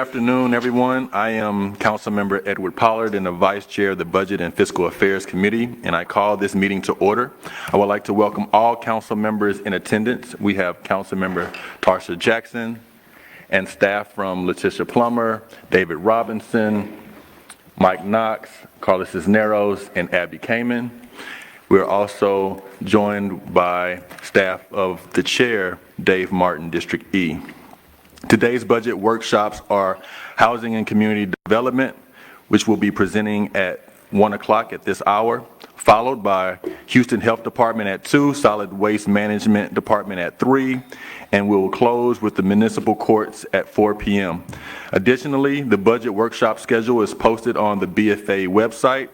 afternoon, everyone. I am Councilmember Edward Pollard and the Vice Chair of the Budget and Fiscal Affairs Committee, and I call this meeting to order. I would like to welcome all council members in attendance. We have Councilmember Tarsha Jackson and staff from Letitia Plummer, David Robinson, Mike Knox, Carlos Cisneros, and Abby Kamen. We're also joined by staff of the Chair, Dave Martin, District E. Today's budget workshops are Housing and Community Development, which will be presenting at 1 o'clock at this hour, followed by Houston Health Department at 2, Solid Waste Management Department at 3, and we will close with the Municipal Courts at 4 p.m. Additionally, the budget workshop schedule is posted on the BFA website.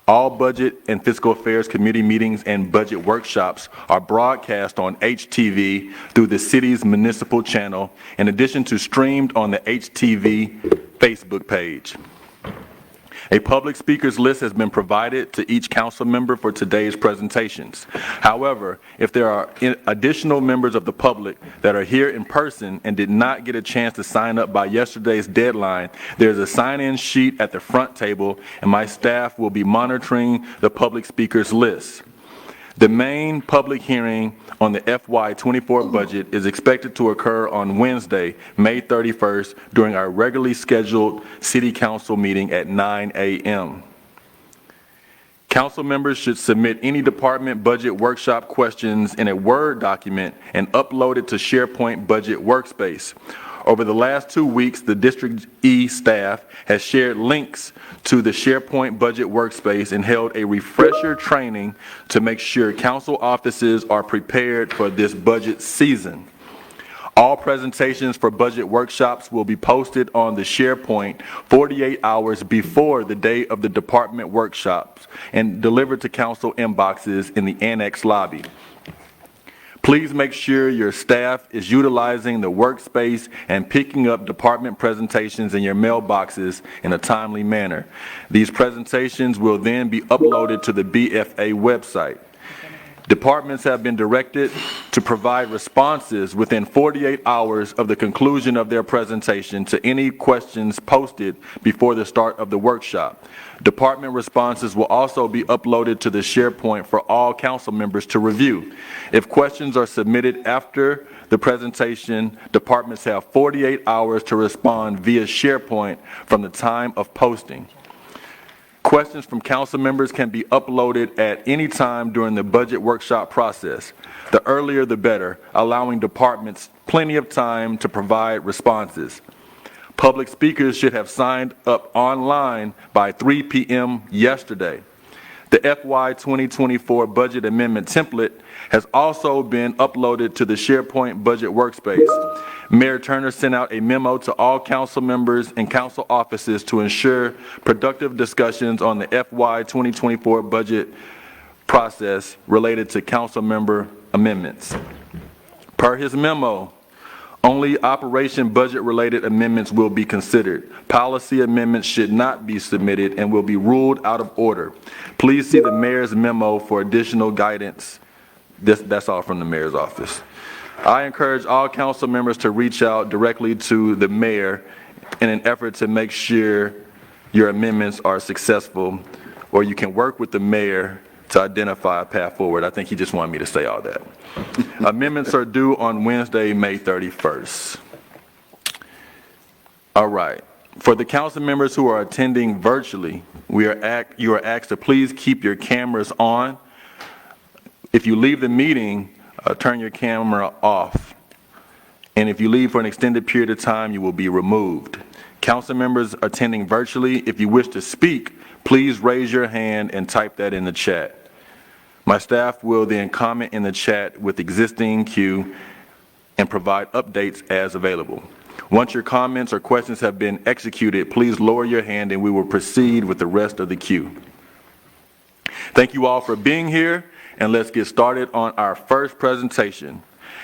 All Budget and Fiscal Affairs Committee meetings and budget workshops are broadcast on HTV through the city's municipal channel, in addition to streamed on the HTV Facebook page. A public speakers list has been provided to each council member for today's presentations. However, if there are additional members of the public that are here in person and did not get a chance to sign up by yesterday's deadline, there's a sign-in sheet at the front table, and my staff will be monitoring the public speakers list. The main public hearing on the FY24 budget is expected to occur on Wednesday, May 31st, during our regularly scheduled City Council meeting at 9 a.m. Council members should submit any department budget workshop questions in a Word document and upload it to SharePoint Budget Workspace. Over the last 2 weeks, the District E staff has shared links to the SharePoint Budget Workspace and held a refresher training to make sure council offices are prepared for this budget season. All presentations for budget workshops will be posted on the SharePoint 48 hours before the day of the department workshops and delivered to council inboxes in the annex lobby. Please make sure your staff is utilizing the workspace and picking up department presentations in your mailboxes in a timely manner. These presentations will then be uploaded to the BFA website. Departments have been directed to provide responses within 48 hours of the conclusion of their presentation to any questions posted before the start of the workshop. Department responses will also be uploaded to the SharePoint for all council members to review. If questions are submitted after the presentation, departments have 48 hours to respond via SharePoint from the time of posting. Questions from council members can be uploaded at any time during the budget workshop process. The earlier the better, allowing departments plenty of time to provide responses. Public speakers should have signed up online by 3 p.m. yesterday. The FY 2024 budget amendment template has also been uploaded to the SharePoint Budget Workspace. Mayor Turner sent out a memo to all council members and council offices to ensure productive discussions on the FY 2024 budget process related to council member amendments. Per his memo, only operation budget related amendments will be considered. Policy amendments should not be submitted and will be ruled out of order. Please see the mayor's memo for additional guidance. That's all from the mayor's office. I encourage all council members to reach out directly to the mayor in an effort to make sure your amendments are successful, or you can work with the mayor to identify a path forward. I think he just wanted me to say all that. Amendments are due on Wednesday, May 31st. All right. For the council members who are attending virtually, you are asked to please keep your cameras on. If you leave the meeting, turn your camera off. And if you leave for an extended period of time, you will be removed. Council members attending virtually, if you wish to speak, please raise your hand and type that in the chat. My staff will then comment in the chat with existing queue and provide updates as available. Once your comments or questions have been executed, please lower your hand and we will proceed with the rest of the queue. Thank you all for being here, and let's get started on our first presentation.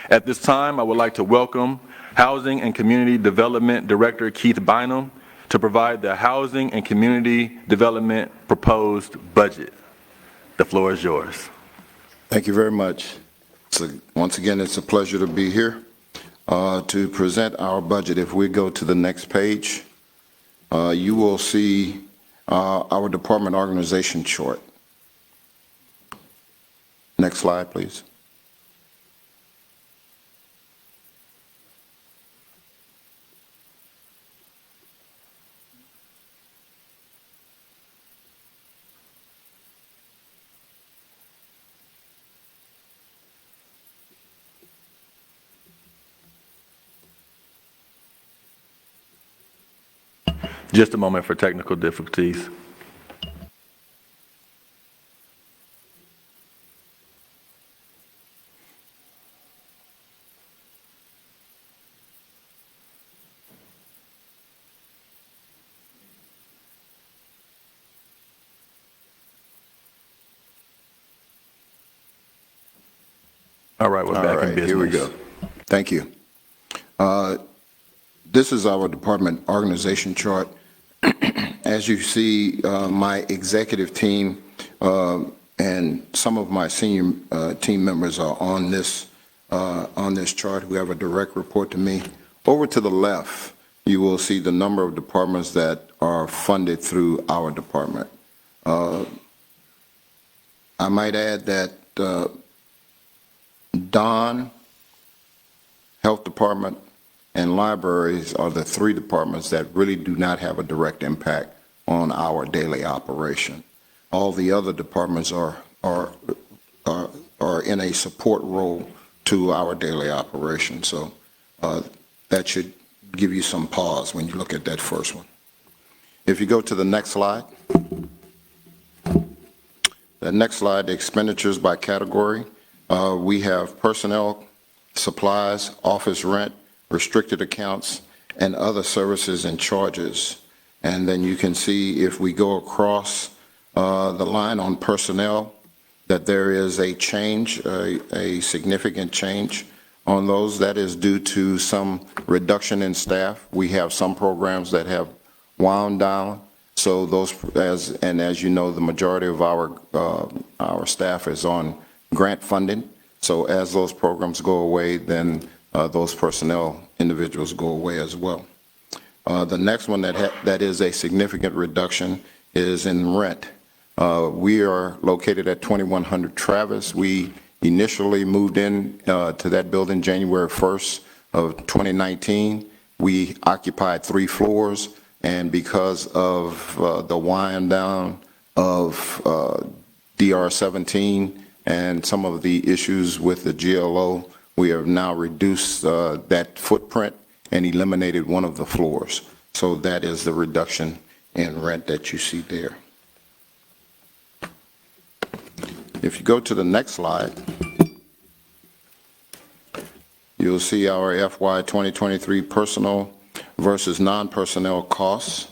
At this time, I would like to welcome Housing and Community Development Director Keith Bynum to provide the Housing and Community Development Proposed Budget. The floor is yours. Thank you very much. So once again, it's a pleasure to be here to present our budget. If we go to the next page, you will see our department organization chart. Next slide, please. Just a moment for technical difficulties. All right, we're back in business. Here we go. Thank you. This is our department organization chart. As you see, my executive team and some of my senior team members are on this chart who have a direct report to me. Over to the left, you will see the number of departments that are funded through our department. I might add that Don, Health Department, and libraries are the three departments that really do not have a direct impact on our daily operation. All the other departments are in a support role to our daily operation. So that should give you some pause when you look at that first one. If you go to the next slide, the next slide, the expenditures by category. We have personnel, supplies, office rent, restricted accounts, and other services and charges. And then you can see if we go across the line on personnel, that there is a change, a significant change on those. That is due to some reduction in staff. We have some programs that have wound down. So those, as you know, the majority of our staff is on grant funding. So as those programs go away, then those personnel individuals go away as well. The next one that is a significant reduction is in rent. We are located at 2100 Travis. We initially moved in to that building January 1st of 2019. We occupied 3 floors, and because of the wind down of DR17 and some of the issues with the GLO, we have now reduced that footprint and eliminated one of the floors. So that is the reduction in rent that you see there. If you go to the next slide, you'll see our FY 2023 personal versus non-personnel costs.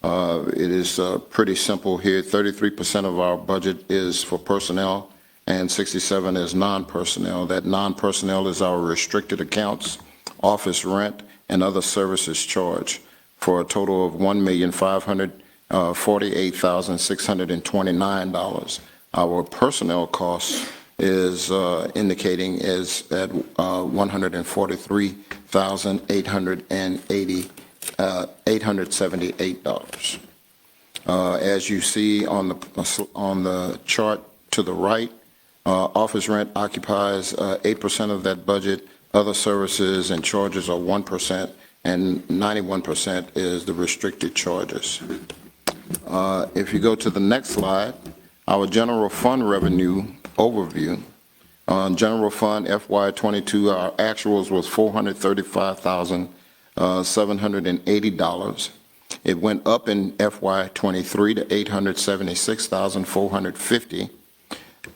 It is pretty simple here. 33% of our budget is for personnel and 67 is non-personnel. That non-personnel is our restricted accounts, office rent, and other services charged for a total of $1,548,629. Our personnel costs is indicating is at $143,878. As you see on the chart to the right, office rent occupies 8% of that budget. Other services and charges are 1%, and 91% is the restricted charges. If you go to the next slide, our general fund revenue overview. On general fund FY22, our actuals was $435,780. It went up in FY23 to $876,450.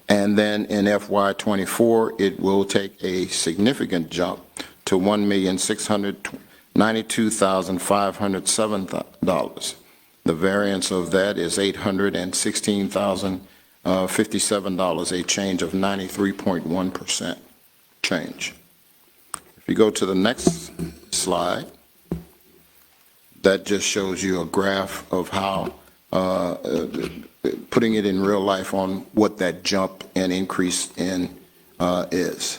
And then in FY24, it will take a significant jump to $1,692,507. The variance of that is $816,057, a change of 93.1% change. If you go to the next slide, that just shows you a graph of how putting it in real life on what that jump and increase in is.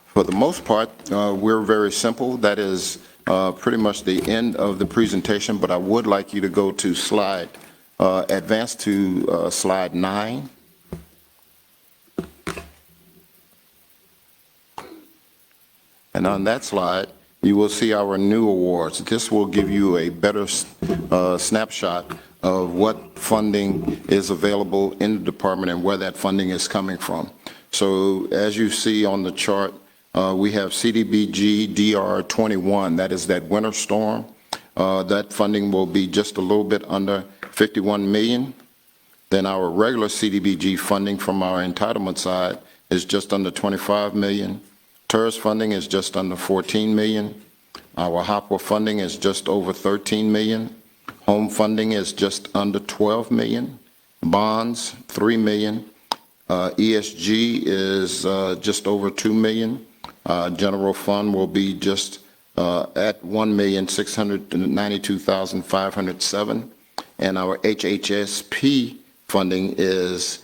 For the most part, we're very simple. That is pretty much the end of the presentation, but I would like you to go to advance to slide 9. And on that slide, you will see our new awards. This will give you a better snapshot of what funding is available in the department and where that funding is coming from. So as you see on the chart, we have CDBG DR 21, that is that winter storm. That funding will be just a little bit under 51 million. Then our regular CDBG funding from our entitlement side is just under 25 million. TERS funding is just under 14 million. Our HOPWA funding is just over 13 million. Home funding is just under 12 million. Bonds, 3 million. ESG is just over 2 million. General fund will be just at 1,692,507. And our HHSP funding is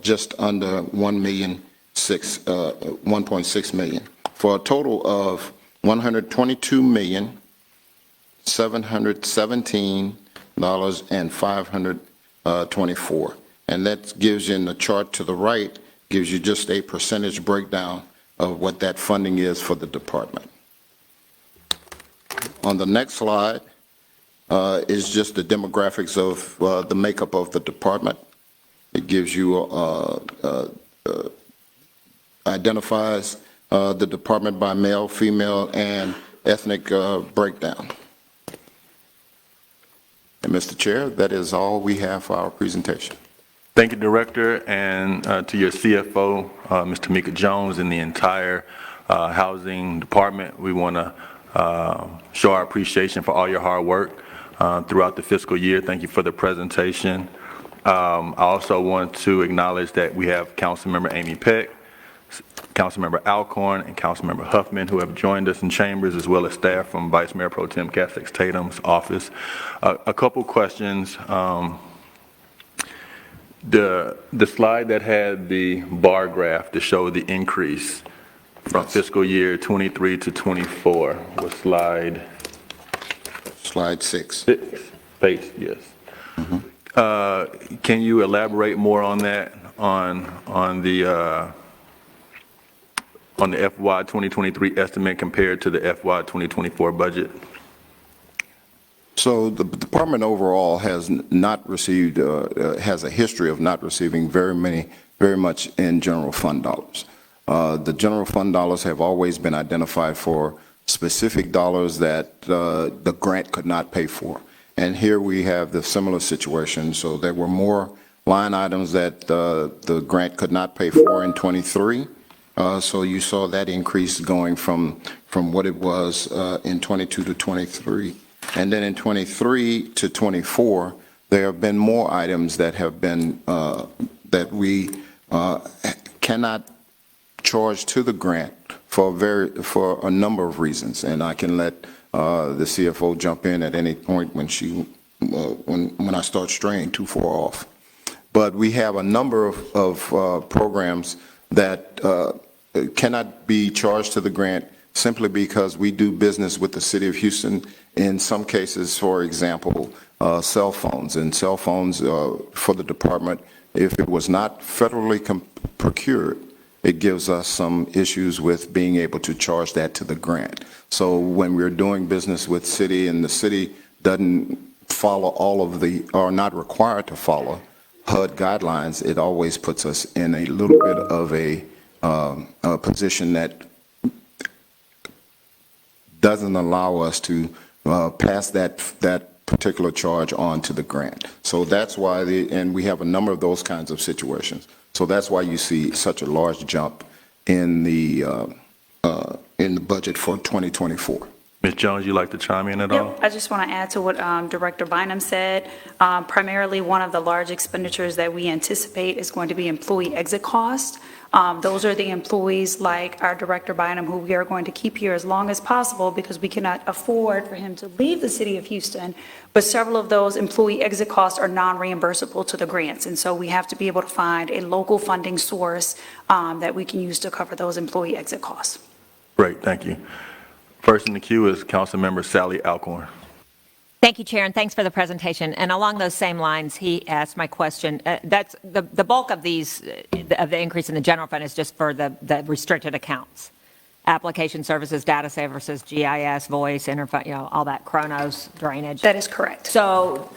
just under 1.6 million, for a total of $122,717,524. And that gives you, in the chart to the right, gives you just a percentage breakdown of what that funding is for the department. On the next slide is just the demographics of the makeup of the department. It gives you, identifies the department by male, female, and ethnic breakdown. And Mr. Chair, that is all we have for our presentation. Thank you, Director, and to your CFO, Ms. Tamika Jones, and the entire Housing Department. We want to show our appreciation for all your hard work throughout the fiscal year. Thank you for the presentation. I also want to acknowledge that we have Councilmember Amy Peck, Councilmember Alcorn, and Councilmember Huffman, who have joined us in chambers, as well as staff from Vice Mayor Pro Tem Castex Tatum's office. A couple questions. The slide that had the bar graph to show the increase from fiscal year 23 to 24 was slide 6. Page, yes. Can you elaborate more on that, on the FY 2023 estimate compared to the FY 2024 budget? So the department overall has not received, has a history of not receiving very much in general fund dollars. The general fund dollars have always been identified for specific dollars that the grant could not pay for. And here we have the similar situation. So there were more line items that the grant could not pay for in 23. So you saw that increase going from what it was in 22 to 23. And then in 23 to 24, there have been more items that have been, that we cannot charge to the grant for a number of reasons. And I can let the CFO jump in at any point when when I start straying too far off. But we have a number of programs that cannot be charged to the grant simply because we do business with the City of Houston. In some cases, for example, cell phones. And cell phones for the department, if it was not federally procured, it gives us some issues with being able to charge that to the grant. So when we're doing business with city and the city doesn't follow all of the, or not required to follow HUD guidelines, it always puts us in a little bit of a position that doesn't allow us to pass that particular charge on to the grant. So that's why, and we have a number of those kinds of situations. So that's why you see such a large jump in the budget for 2024. Ms. Jones, you like to chime in at all? Yep, I just want to add to what Director Bynum said. Primarily, one of the large expenditures that we anticipate is going to be employee exit costs. Those are the employees like our Director Bynum, who we are going to keep here as long as possible because we cannot afford for him to leave the City of Houston. But several of those employee exit costs are non-reimbursable to the grants. And so we have to be able to find a local funding source that we can use to cover those employee exit costs. Great, thank you. First in the queue is Councilmember Sally Alcorn. Thank you, Chair, and thanks for the presentation. And along those same lines, he asked my question. That's the bulk of these, of the increase in the general fund is just for the restricted accounts. Application services, data services, GIS, voice, all that, Chronos, drainage. That is correct. So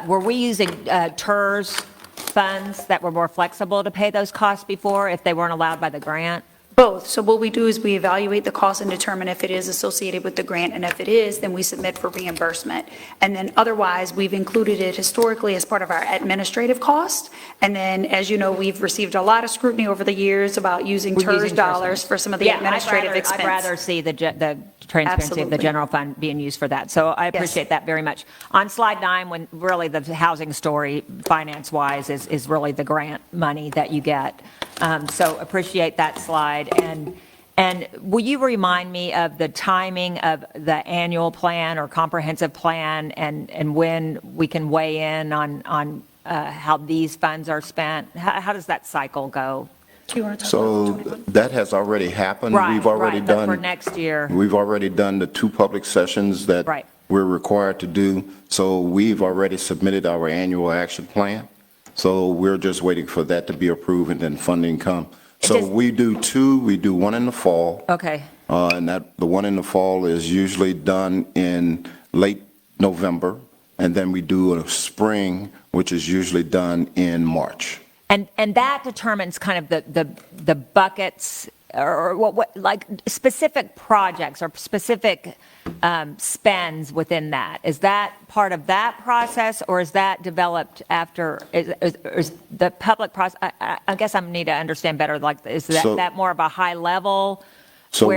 were we using TERS funds that were more flexible to pay those costs before if they weren't allowed by the grant? Both. So what we do is we evaluate the cost and determine if it is associated with the grant, and if it is, then we submit for reimbursement. And then otherwise, we've included it historically as part of our administrative cost. And then, as you know, we've received a lot of scrutiny over the years about using TERS dollars for some of the administrative expense. I'd rather see the transparency of the general fund being used for that. So I appreciate that very much. On slide 9, when really the housing story, finance-wise, is really the grant money that you get. So appreciate that slide. And will you remind me of the timing of the annual plan or comprehensive plan and when we can weigh in on how these funds are spent? How does that cycle go? So that has already happened. We've already done. For next year. We've already done the 2 public sessions that we're required to do. So we've already submitted our annual action plan. So we're just waiting for that to be approved and then funding come. So we do 2. We do 1 in the fall. Okay. And the 1 in the fall is usually done in late November. And then we do a spring, which is usually done in March. And that determines kind of the buckets or what like specific projects or specific spends within that. Is that part of that process, or is that developed after? Is the public process? I guess I need to understand better. Like, is that more of a high level? So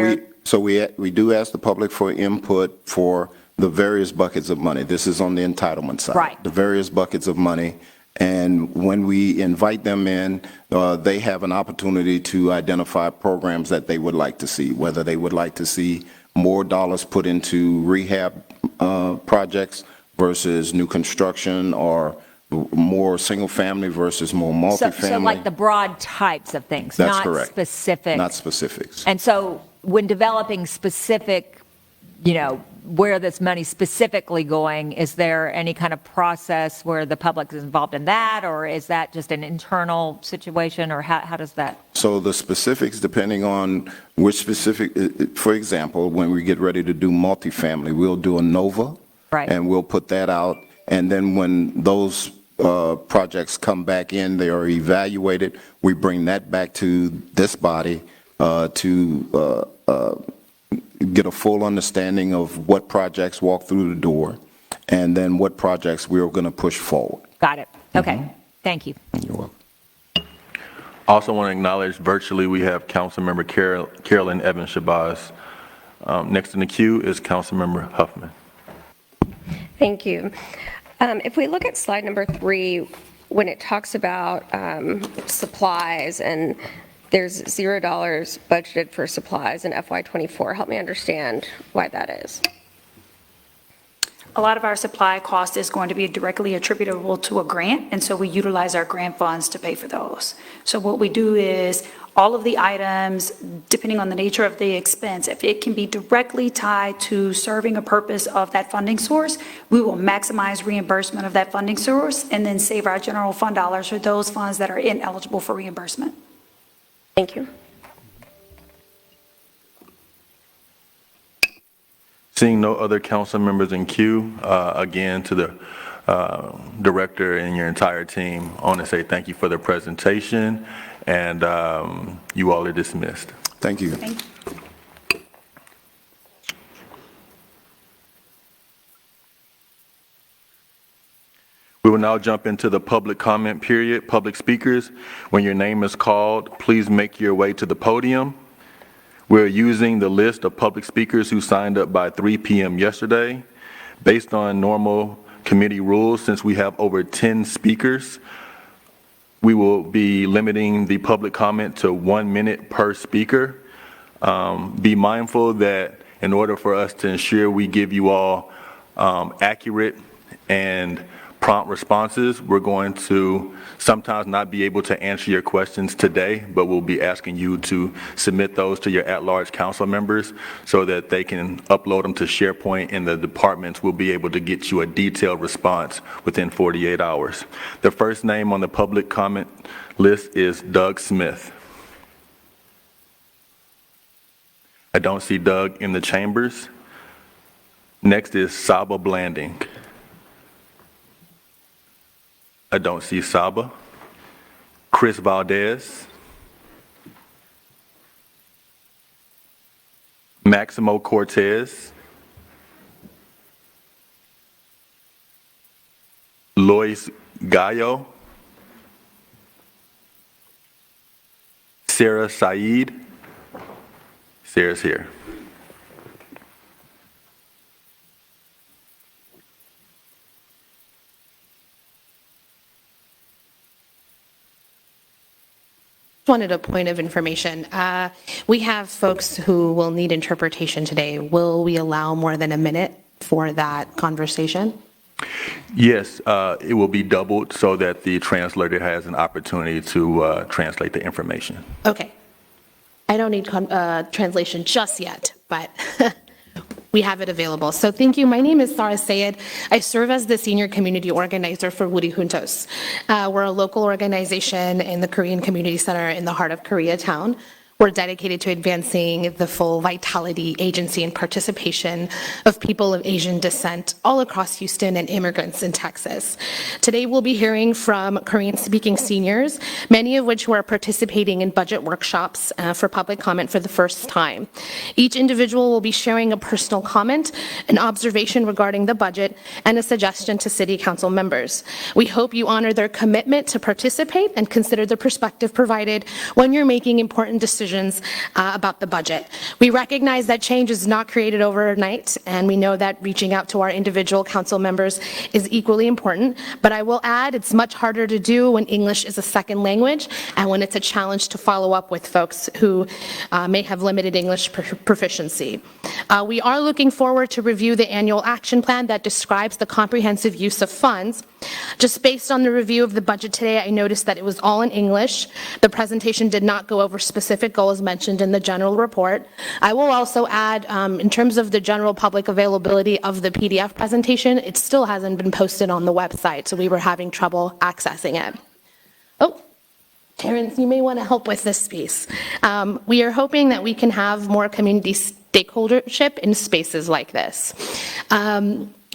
we do ask the public for input for the various buckets of money. This is on the entitlement side. Right. The various buckets of money. And when we invite them in, they have an opportunity to identify programs that they would like to see, whether they would like to see more dollars put into rehab projects versus new construction, or more single family versus more multifamily. So like the broad types of things, That's not correct. specific. Not specifics. And so when developing specific, where this money's specifically going, is there any kind of process where the public is involved in that, or is that just an internal situation, or how does that? So the specifics, depending on which specific, for example, when we get ready to do multifamily, we'll do a NOVA, and we'll put that out. And then when those projects come back in, they are evaluated, we bring that back to this body to get a full understanding of what projects walk through the door, and then what projects we're going to push forward. Got it. Okay. Thank you. You're welcome. Also want to acknowledge virtually we have Councilmember Carolyn Evans Shabazz. Next in the queue is Councilmember Huffman. Thank you. If we look at slide number 3, when it talks about supplies, and there's $0 budgeted for supplies in FY24, help me understand why that is. A lot of our supply cost is going to be directly attributable to a grant, and so we utilize our grant funds to pay for those. So what we do is all of the items, depending on the nature of the expense, if it can be directly tied to serving a purpose of that funding source, we will maximize reimbursement of that funding source and then save our general fund dollars for those funds that are ineligible for reimbursement. Thank you. Seeing no other council members in queue, again, to the director and your entire team, I want to say thank you for the presentation, and you all are dismissed. Thank you. Thank you. We will now jump into the public comment period. Public speakers, when your name is called, please make your way to the podium. We're using the list of public speakers who signed up by 3 p.m. yesterday. Based on normal committee rules, since we have over 10 speakers, we will be limiting the public comment to 1 minute per speaker. Be mindful that in order for us to ensure we give you all accurate and prompt responses. We're going to sometimes not be able to answer your questions today, but we'll be asking you to submit those to your at-large council members so that they can upload them to SharePoint, and the departments will be able to get you a detailed response within 48 hours. The first name on the public comment list is Doug Smith. I don't see Doug in the chambers. Next is Saba Blanding. I don't see Saba. Chris Valdez. Maximo Cortez. Lois Gallo. Sarah Syed. Sarah's here. Wanted a point of information. We have folks who will need interpretation today. Will we allow more than a minute for that conversation? Yes, it will be doubled so that the translator has an opportunity to translate the information. Okay. I don't need translation just yet, but we have it available. So thank you. My name is Syed. I serve as the senior community organizer for Woori Juntos. We're a local organization in the Korean Community Center in the heart of Koreatown. We're dedicated to advancing the full vitality, agency, and participation of people of Asian descent all across Houston and immigrants in Texas. Today, we'll be hearing from Korean-speaking seniors, many of which who are participating in budget workshops for public comment for the first time. Each individual will be sharing a personal comment, an observation regarding the budget, and a suggestion to City Council members. We hope you honor their commitment to participate and consider the perspective provided when you're making important decisions about the budget. We recognize that change is not created overnight, and we know that reaching out to our individual council members is equally important, but I will add it's much harder to do when English is a second language and when it's a challenge to follow up with folks who may have limited English proficiency. We are looking forward to review the annual action plan that describes the comprehensive use of funds. Just based on the review of the budget today, I noticed that it was all in English. The presentation did not go over specific goals mentioned in the general report. I will also add, in terms of the general public availability of the PDF presentation, it still hasn't been posted on the website, so we were having trouble accessing it. Oh, Terrence, you may want to help with this piece. We are hoping that we can have more community stakeholdership in spaces like this.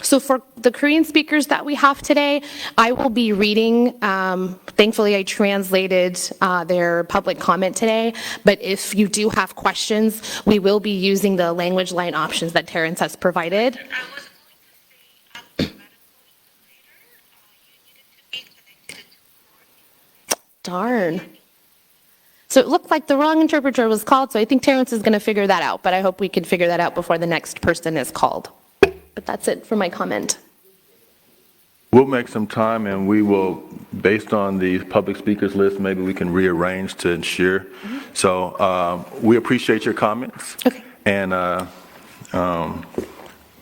So for the Korean speakers that we have today, I will be reading. Thankfully, I translated their public comment today, but if you do have questions, we will be using the language line options that Terrence has provided. Darn. So it looked like the wrong interpreter was called, so I think Terrence is going to figure that out, but I hope we can figure that out before the next person is called. But that's it for my comment. We'll make some time, and we will, based on the public speakers list, maybe we can rearrange to ensure. So we appreciate your comments. Okay. And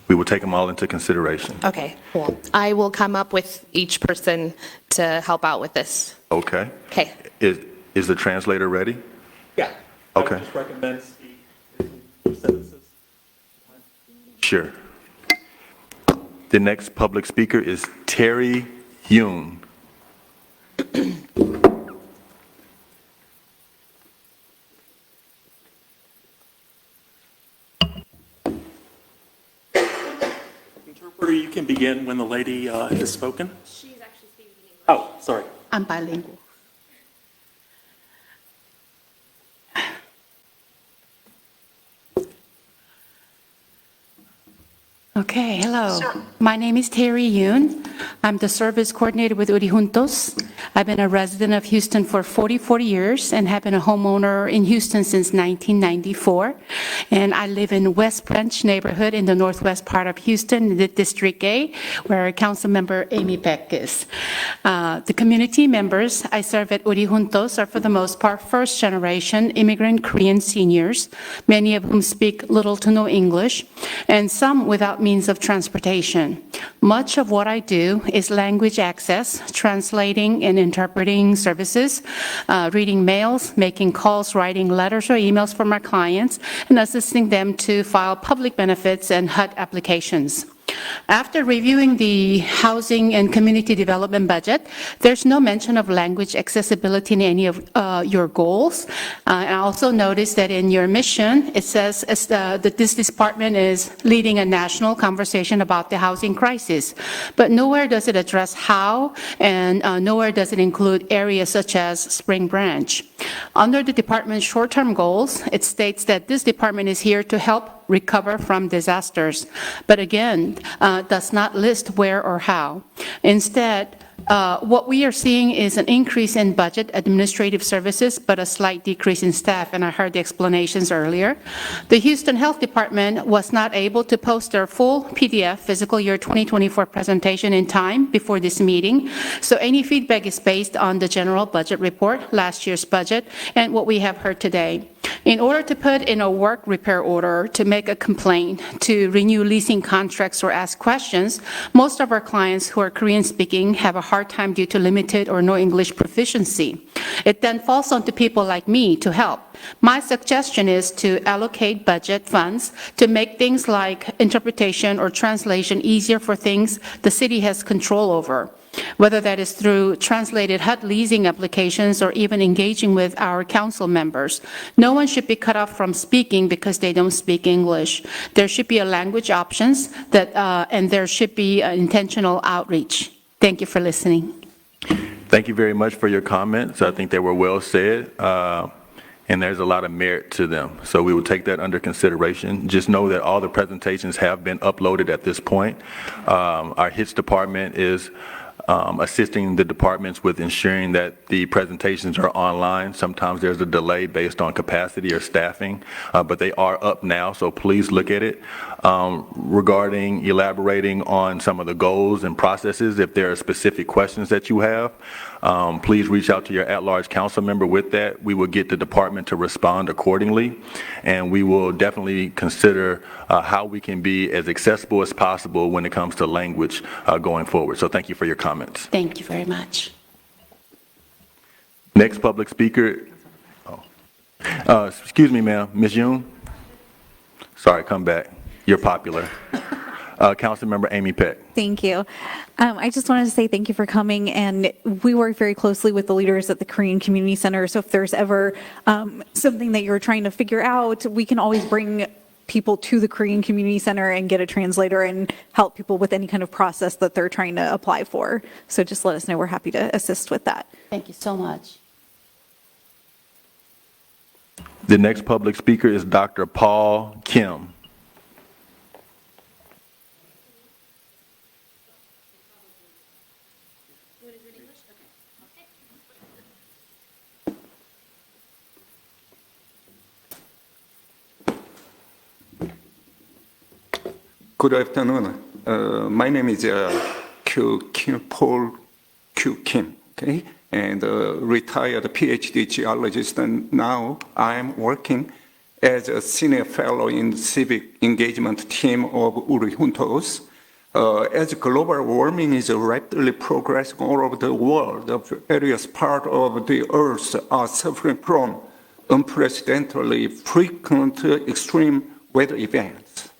we will take them all into consideration. Okay, cool. I will come up with each person to help out with this. Okay. Okay. Is the translator ready? Yeah. Okay. I would just recommend speak two sentences. Sure. The next public speaker is Terry Hyang. Interpreter, you can begin when the lady has spoken. She's actually speaking English. Oh, sorry. I'm bilingual. Okay, hello. My name is Terry Yoon. I'm the service coordinator with Woori Juntos. I've been a resident of Houston for 44 years and have been a homeowner in Houston since 1994. And I live in West Branch neighborhood in the northwest part of Houston, the District A, where Council Member Amy Beck is. The community members I serve at Woori Juntos are for the most part first-generation immigrant Korean seniors, many of whom speak little to no English, and some without means of transportation. Much of what I do is language access, translating and interpreting services, reading mails, making calls, writing letters or emails for my clients, and assisting them to file public benefits and HUD applications. After reviewing the housing and community development budget, there's no mention of language accessibility in any of your goals. And I also noticed that in your mission, it says that this department is leading a national conversation about the housing crisis. But nowhere does it address how, and nowhere does it include areas such as Spring Branch. Under the department's short-term goals, it states that this department is here to help recover from disasters, but again, does not list where or how. Instead, what we are seeing is an increase in budget administrative services, but a slight decrease in staff, and I heard the explanations earlier. The Houston Health Department was not able to post their full PDF fiscal year 2024 presentation in time before this meeting, so any feedback is based on the general budget report, last year's budget, and what we have heard today. In order to put in a work repair order, to make a complaint, to renew leasing contracts or ask questions, most of our clients who are Korean speaking have a hard time due to limited or no English proficiency. It then falls on to people like me to help. My suggestion is to allocate budget funds to make things like interpretation or translation easier for things the city has control over, whether that is through translated HUD leasing applications or even engaging with our council members. No one should be cut off from speaking because they don't speak English. There should be a language options that, and there should be intentional outreach. Thank you for listening. Thank you very much for your comments. I think they were well said, and there's a lot of merit to them. So we will take that under consideration. Just know that all the presentations have been uploaded at this point. Our HITS department is assisting the departments with ensuring that the presentations are online. Sometimes there's a delay based on capacity or staffing, but they are up now, so please look at it. Regarding elaborating on some of the goals and processes, if there are specific questions that you have, please reach out to your at-large council member with that. We will get the department to respond accordingly, and we will definitely consider how we can be as accessible as possible when it comes to language going forward. So thank you for your comments. Thank you very much. Next public speaker, excuse me, ma'am, Ms. Yoon. Sorry, come back. You're popular. Councilmember Amy Peck. Thank you. I just wanted to say thank you for coming, and we work very closely with the leaders at the Korean Community Center, so if there's ever something that you're trying to figure out, we can always bring people to the Korean Community Center and get a translator and help people with any kind of process that they're trying to apply for. So just let us know. We're happy to assist with that. Thank you so much. The next public speaker is Dr. Paul Kim. Good afternoon. My name is Paul Q. Kim, okay? And retired PhD geologist, and now I'm working as a senior fellow in the civic engagement team of Woori Juntos. As global warming is rapidly progressing all over the world, the various parts of the earth are suffering from unprecedentedly frequent extreme weather events.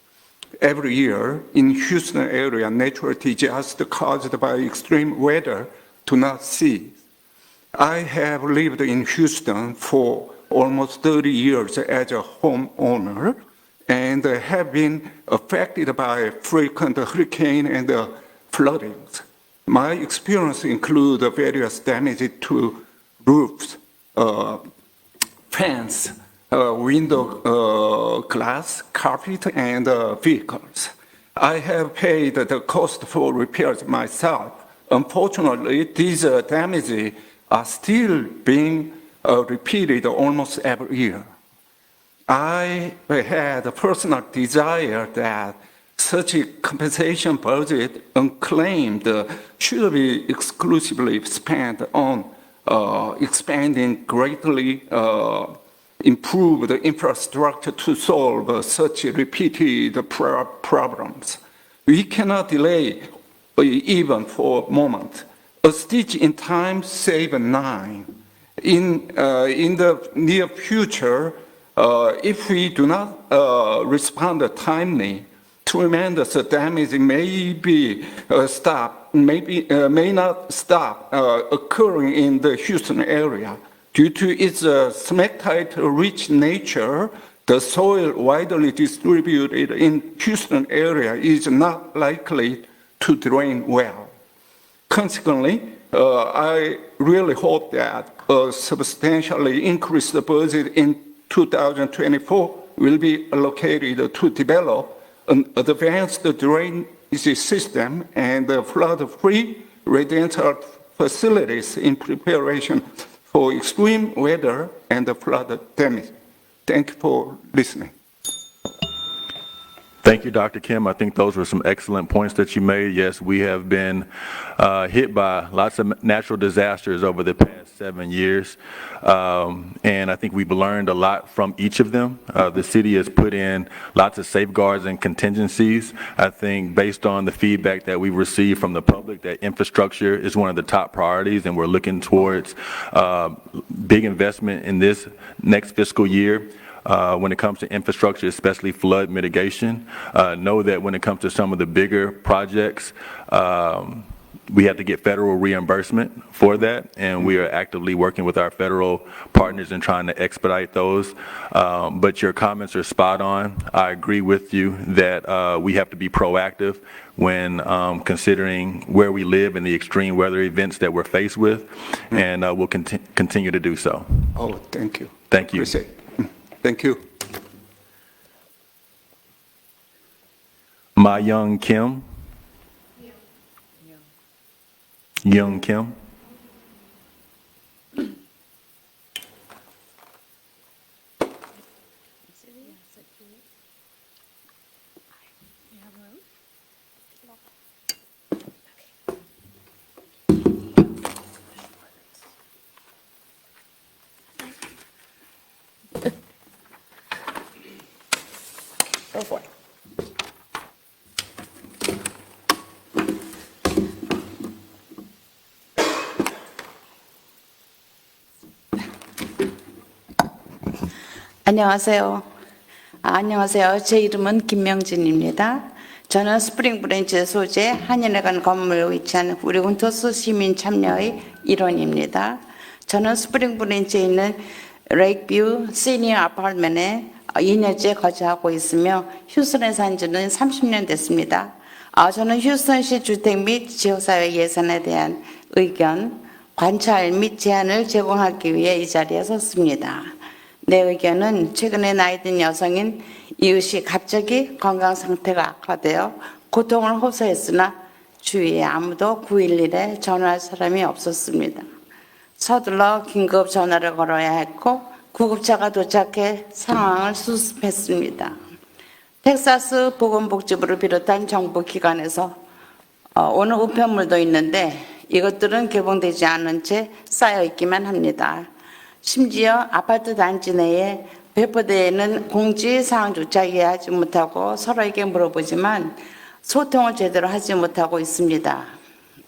Every year in Houston area, natural disasters caused by extreme weather do not cease. I have lived in Houston for almost 30 years as a homeowner and have been affected by frequent hurricane and floodings. My experience includes various damage to roofs, fence, window glass, carpet, and vehicles. I have paid the cost for repairs myself. Unfortunately, these damages are still being repeated almost every year. I had a personal desire that such a compensation budget unclaimed should be exclusively spent on expanding greatly improve the infrastructure to solve such repeated problems. We cannot delay even for a moment. A stitch in time save 9. In the near future, if we do not respond timely, tremendous damage may not stop occurring in the Houston area. Due to its smectite-rich nature, the soil widely distributed in Houston area is not likely to drain well. Consequently, I really hope that a substantially increased budget in 2024 will be allocated to develop an advanced drainage system and flood-free residential facilities in preparation for extreme weather and flood damage. Thank you for listening. Thank you, Dr. Kim. I think those were some excellent points that you made. Yes, we have been hit by lots of natural disasters over the past 7 years, and I think we've learned a lot from each of them. The city has put in lots of safeguards and contingencies. I think based on the feedback that we've received from the public, that infrastructure is one of the top priorities, and we're looking towards big investment in this next fiscal year. When it comes to infrastructure, especially flood mitigation, know that when it comes to some of the bigger projects, we have to get federal reimbursement for that, and we are actively working with our federal partners and trying to expedite those. But your comments are spot on. I agree with you that we have to be proactive when considering where we live and the extreme weather events that we're faced with, and we'll continue to do so. Oh, thank you. Thank you. Appreciate it. Thank you. Myung Kim. Young Kim. Go for it. 안녕하세요. 안녕하세요. 제 이름은 김명진입니다. 저는 스프링 브랜치 소재 한인회관 건물에 위치한 우리 훈토스 시민 참여의 일원입니다. 저는 스프링 브랜치에 있는 레이크뷰 시니어 아파트먼에 2년째 거주하고 있으며 휴스턴에 산 지는 30년 됐습니다. 저는 휴스턴시 주택 및 지역사회 예산에 대한 의견, 관찰 및 제안을 제공하기 위해 이 자리에 섰습니다. 내 의견은 최근에 나이 든 여성인 이웃이 갑자기 건강 상태가 악화되어 고통을 호소했으나 주위에 아무도 911에 전화할 사람이 없었습니다. 서둘러 긴급 전화를 걸어야 했고 구급차가 도착해 상황을 수습했습니다. 텍사스 보건복지부를 비롯한 정부 기관에서 오는 우편물도 있는데 이것들은 개봉되지 않은 채 쌓여있기만 합니다. 심지어 아파트 단지 내에 배포되는 공지사항조차 이해하지 못하고 서로에게 물어보지만 소통을 제대로 하지 못하고 있습니다.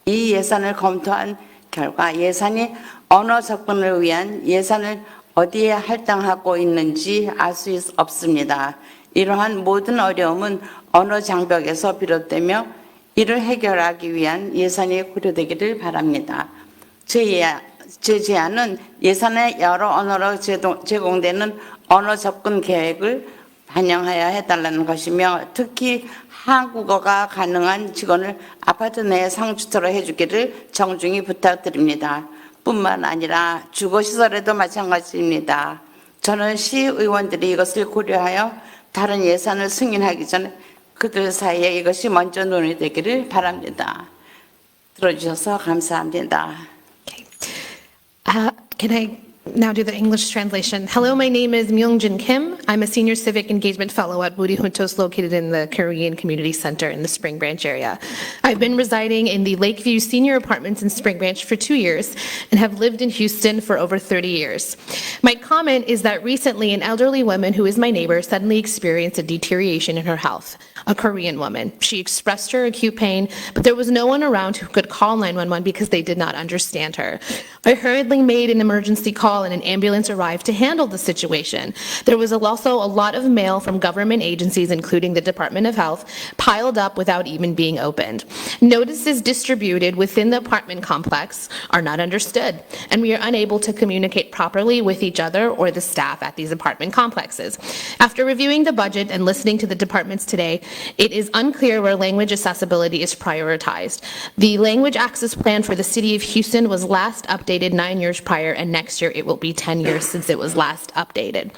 이 예산을 검토한 결과 예산이 언어 접근을 위한 예산을 어디에 할당하고 있는지 알 수 없습니다. 이러한 모든 어려움은 언어 장벽에서 비롯되며 이를 해결하기 위한 예산이 고려되기를 바랍니다. 제 제안은 예산의 여러 언어로 제공되는 언어 접근 계획을 반영하여 해달라는 것이며 특히 한국어가 가능한 직원을 아파트 내에 상주토로 해주기를 정중히 부탁드립니다. 뿐만 아니라 주거시설에도 마찬가지입니다. 저는 시의원들이 이것을 고려하여 다른 예산을 승인하기 전에 그들 사이에 이것이 먼저 논의되기를 바랍니다. 들어주셔서 감사합니다. Can I now do the English translation. Hello, my name is Myung J Kim. I'm a senior civic engagement fellow at Woori Juntos, located in the Korean Community Center in the Spring Branch area. I've been residing in the Lakeview Senior Apartments in Spring Branch for 2 years and have lived in Houston for over 30 years. My comment is that recently an elderly woman who is my neighbor suddenly experienced a deterioration in her health, a Korean woman. She expressed her acute pain, but there was no one around who could call 911 because they did not understand her. I hurriedly made an emergency call and an ambulance arrived to handle the situation. There was also a lot of mail from government agencies, including the Department of Health, piled up without even being opened. Notices distributed within the apartment complex are not understood, and we are unable to communicate properly with each other or the staff at these apartment complexes. After reviewing the budget and listening to the departments today, it is unclear where language accessibility is prioritized. The language access plan for the city of Houston was last updated 9 years prior, and next year it will be 10 years since it was last updated.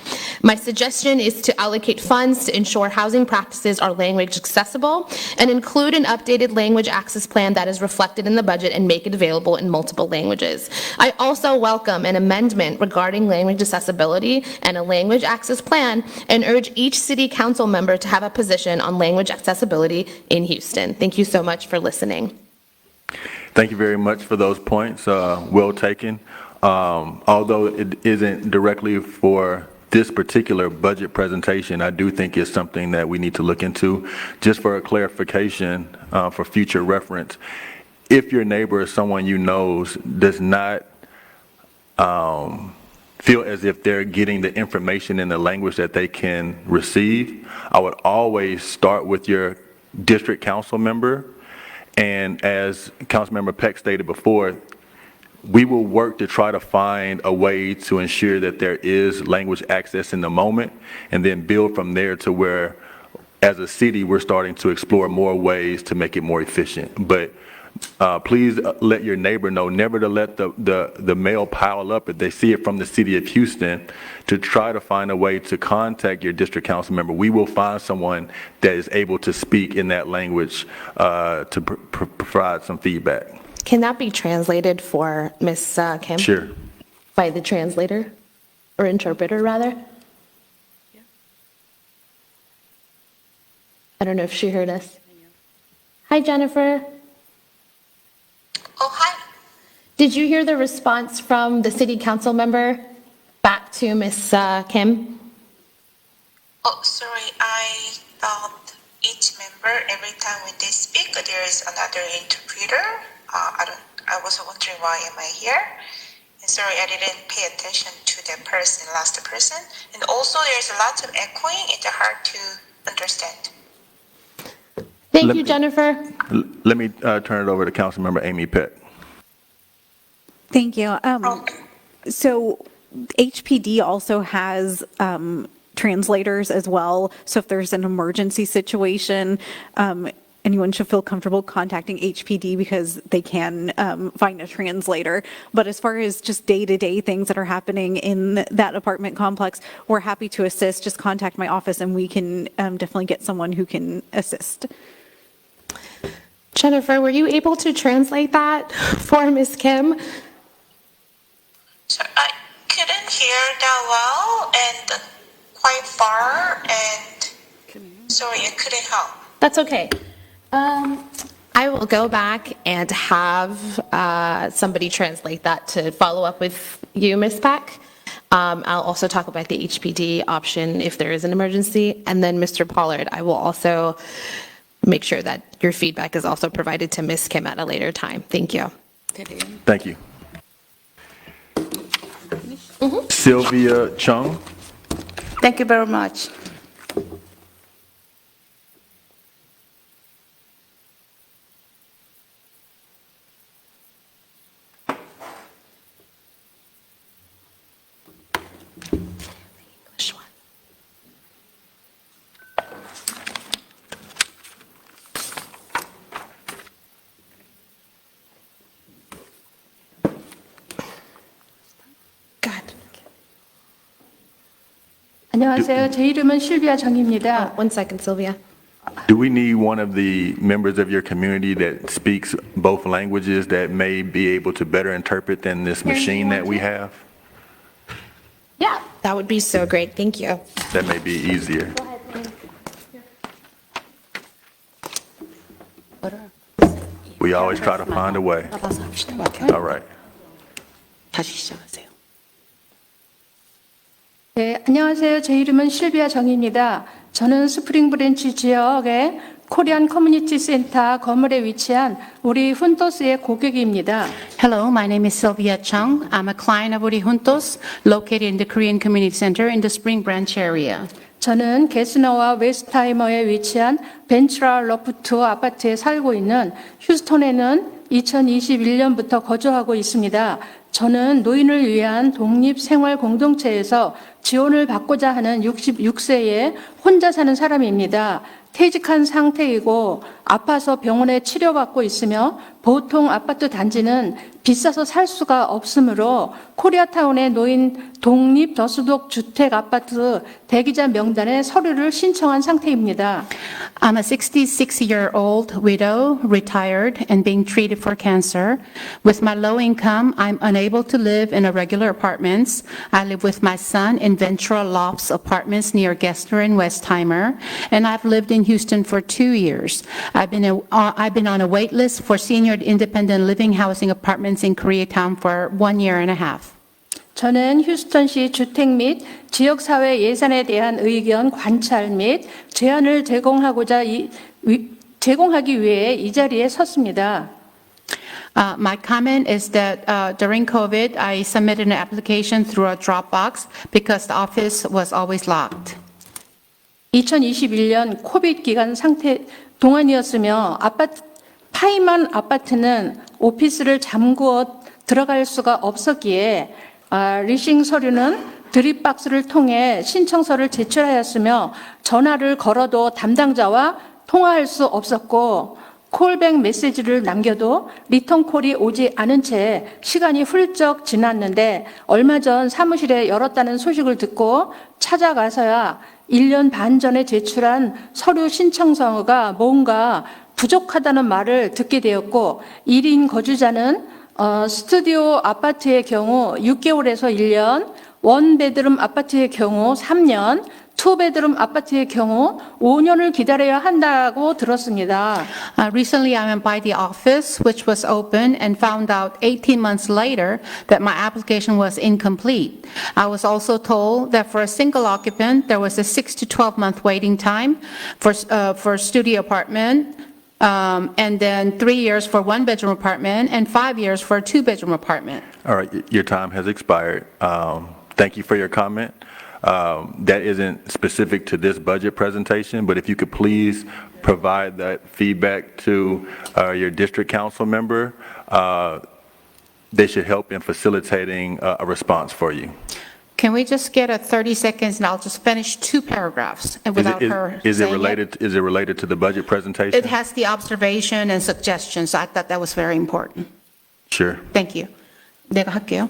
My suggestion is to allocate funds to ensure housing practices are language accessible and include an updated language access plan that is reflected in the budget and make it available in multiple languages. I also welcome an amendment regarding language accessibility and a language access plan and urge each city council member to have a position on language accessibility in Houston. Thank you so much for listening. Thank you very much for those points. Well taken. Although it isn't directly for this particular budget presentation, I do think it's something that we need to look into. Just for a clarification, for future reference, if your neighbor is someone you know does not feel as if they're getting the information in the language that they can receive, I would always start with your district council member. And as Councilmember Peck stated before, we will work to try to find a way to ensure that there is language access in the moment and then build from there to where, as a city, we're starting to explore more ways to make it more efficient. But please let your neighbor know never to let the mail pile up if they see it from the city of Houston, to try to find a way to contact your district council member. We will find someone that is able to speak in that language to provide some feedback. Can that be translated for Ms. Kim? Sure. By the translator, or interpreter, rather? I don't know if she heard us. Hi, Jennifer. Oh, hi. Did you hear the response from the city council member back to Ms. Kim? Oh, sorry. I thought each member, every time when they speak, there is another interpreter. I was wondering why am I here? And sorry, I didn't pay attention to the last person. And also, there's a lot of echoing. It's hard to understand. Thank you, Jennifer. Let me turn it over to Councilmember Amy Peck. Thank you. So HPD also has translators as well. So if there's an emergency situation, anyone should feel comfortable contacting HPD because they can find a translator. But as far as just day-to-day things that are happening in that apartment complex, we're happy to assist. Just contact my office and we can definitely get someone who can assist. Jennifer, were you able to translate that for Ms. Kim? So I couldn't hear that well and quite far, and sorry, I couldn't help. That's okay. I will go back and have somebody translate that to follow up with you, Ms. Peck. I'll also talk about the HPD option if there is an emergency. And then Mr. Pollard, I will also make sure that your feedback is also provided to Ms. Kim at a later time. Thank you. Thank you. Sylvia Chung. Thank you very much. 안녕하세요. 제 이름은 실비아 정입니다. One second, Sylvia. Do we need one of the members of your community that speaks both languages that may be able to better interpret than this machine that we have? That would be so great. Thank you. That may be easier. We always try to find a way. All right. 네, 안녕하세요. 제 이름은 실비아 정입니다. 저는 스프링 브랜치 지역의 코리안 커뮤니티 센터 건물에 위치한 우리 훈토스의 고객입니다. Hello, my name is Sylvia Chung. I'm a client of Woori Juntos, located in the Korean Community Center in the Spring Branch area. 저는 게스너와 웨스트하이머에 위치한 벤츄라 러프트 아파트에 살고 있는 휴스턴에는 2021년부터 거주하고 있습니다. 저는 노인을 위한 독립생활 공동체에서 지원을 받고자 하는 66세의 혼자 사는 사람입니다. 퇴직한 상태이고 아파서 병원에 치료받고 있으며 보통 아파트 단지는 비싸서 살 수가 없으므로 코리아타운의 노인 독립 저소득 주택 아파트 대기자 명단에 서류를 신청한 상태입니다. I'm a 66-year-old widow, retired, and being treated for cancer. With my low income, I'm unable to live in a regular apartments. I live with my son in Ventura Lofts apartments near Gessner and Westheimer, and I've lived in Houston for 2 years. I've been on a wait list for senior independent living housing apartments in Koreatown for 1 year and a half. 저는 휴스턴시 주택 및 지역사회 예산에 대한 의견 관찰 및 제안을 제공하기 위해 이 자리에 섰습니다. My comment is that during COVID, I submitted an application through a Dropbox because the office was always locked. 2021년 코비드 기간 상태 동안이었으며 파이만 아파트는 오피스를 잠그어 들어갈 수가 없었기에 리싱 서류는 드립박스를 통해 신청서를 제출하였으며 전화를 걸어도 담당자와 통화할 수 없었고 콜백 메시지를 남겨도 리턴 콜이 오지 않은 채 시간이 훌쩍 지났는데 얼마 전 사무실에 열었다는 소식을 듣고 찾아가서야 1년 반 전에 제출한 서류 신청서가 뭔가 부족하다는 말을 듣게 되었고 1인 거주자는 스튜디오 아파트의 경우 6개월에서 1년, 원베드룸 아파트의 경우 3년, 투베드룸 아파트의 경우 5년을 기다려야 한다고 들었습니다. Recently, I went by the office, which was open, and found out 18 months later that my application was incomplete. I was also told that for a single occupant, there was a 6 to 12 month waiting time for studio apartment, and then 3 years for one bedroom apartment, and 5 years for a 2-bedroom apartment. All right, your time has expired. Thank you for your comment. That isn't specific to this budget presentation, but if you could please provide that feedback to your district council member, they should help in facilitating a response for you. Can we just get a 30 seconds and I'll just finish 2 paragraphs and without her Is it saying related? Is it related to the budget presentation? It has the observation and suggestions. So I thought that was very important. Sure. Thank you. 내가 할게요.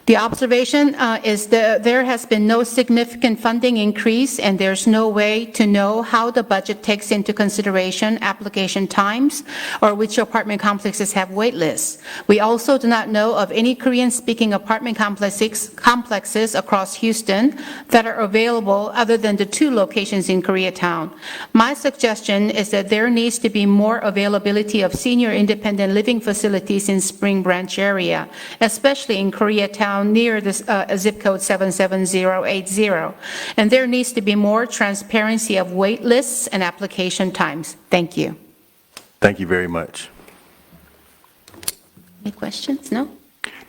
The observation is that there has been no significant funding increase, and there's no way to know how the budget takes into consideration application times or which apartment complexes have wait lists. We also do not know of any Korean-speaking apartment complexes across Houston that are available other than the 2 locations in Koreatown. My suggestion is that there needs to be more availability of senior independent living facilities in Spring Branch area, especially in Koreatown near the zip code 77080. And there needs to be more transparency of wait lists and application times. Thank you. Thank you very much. Any questions? No?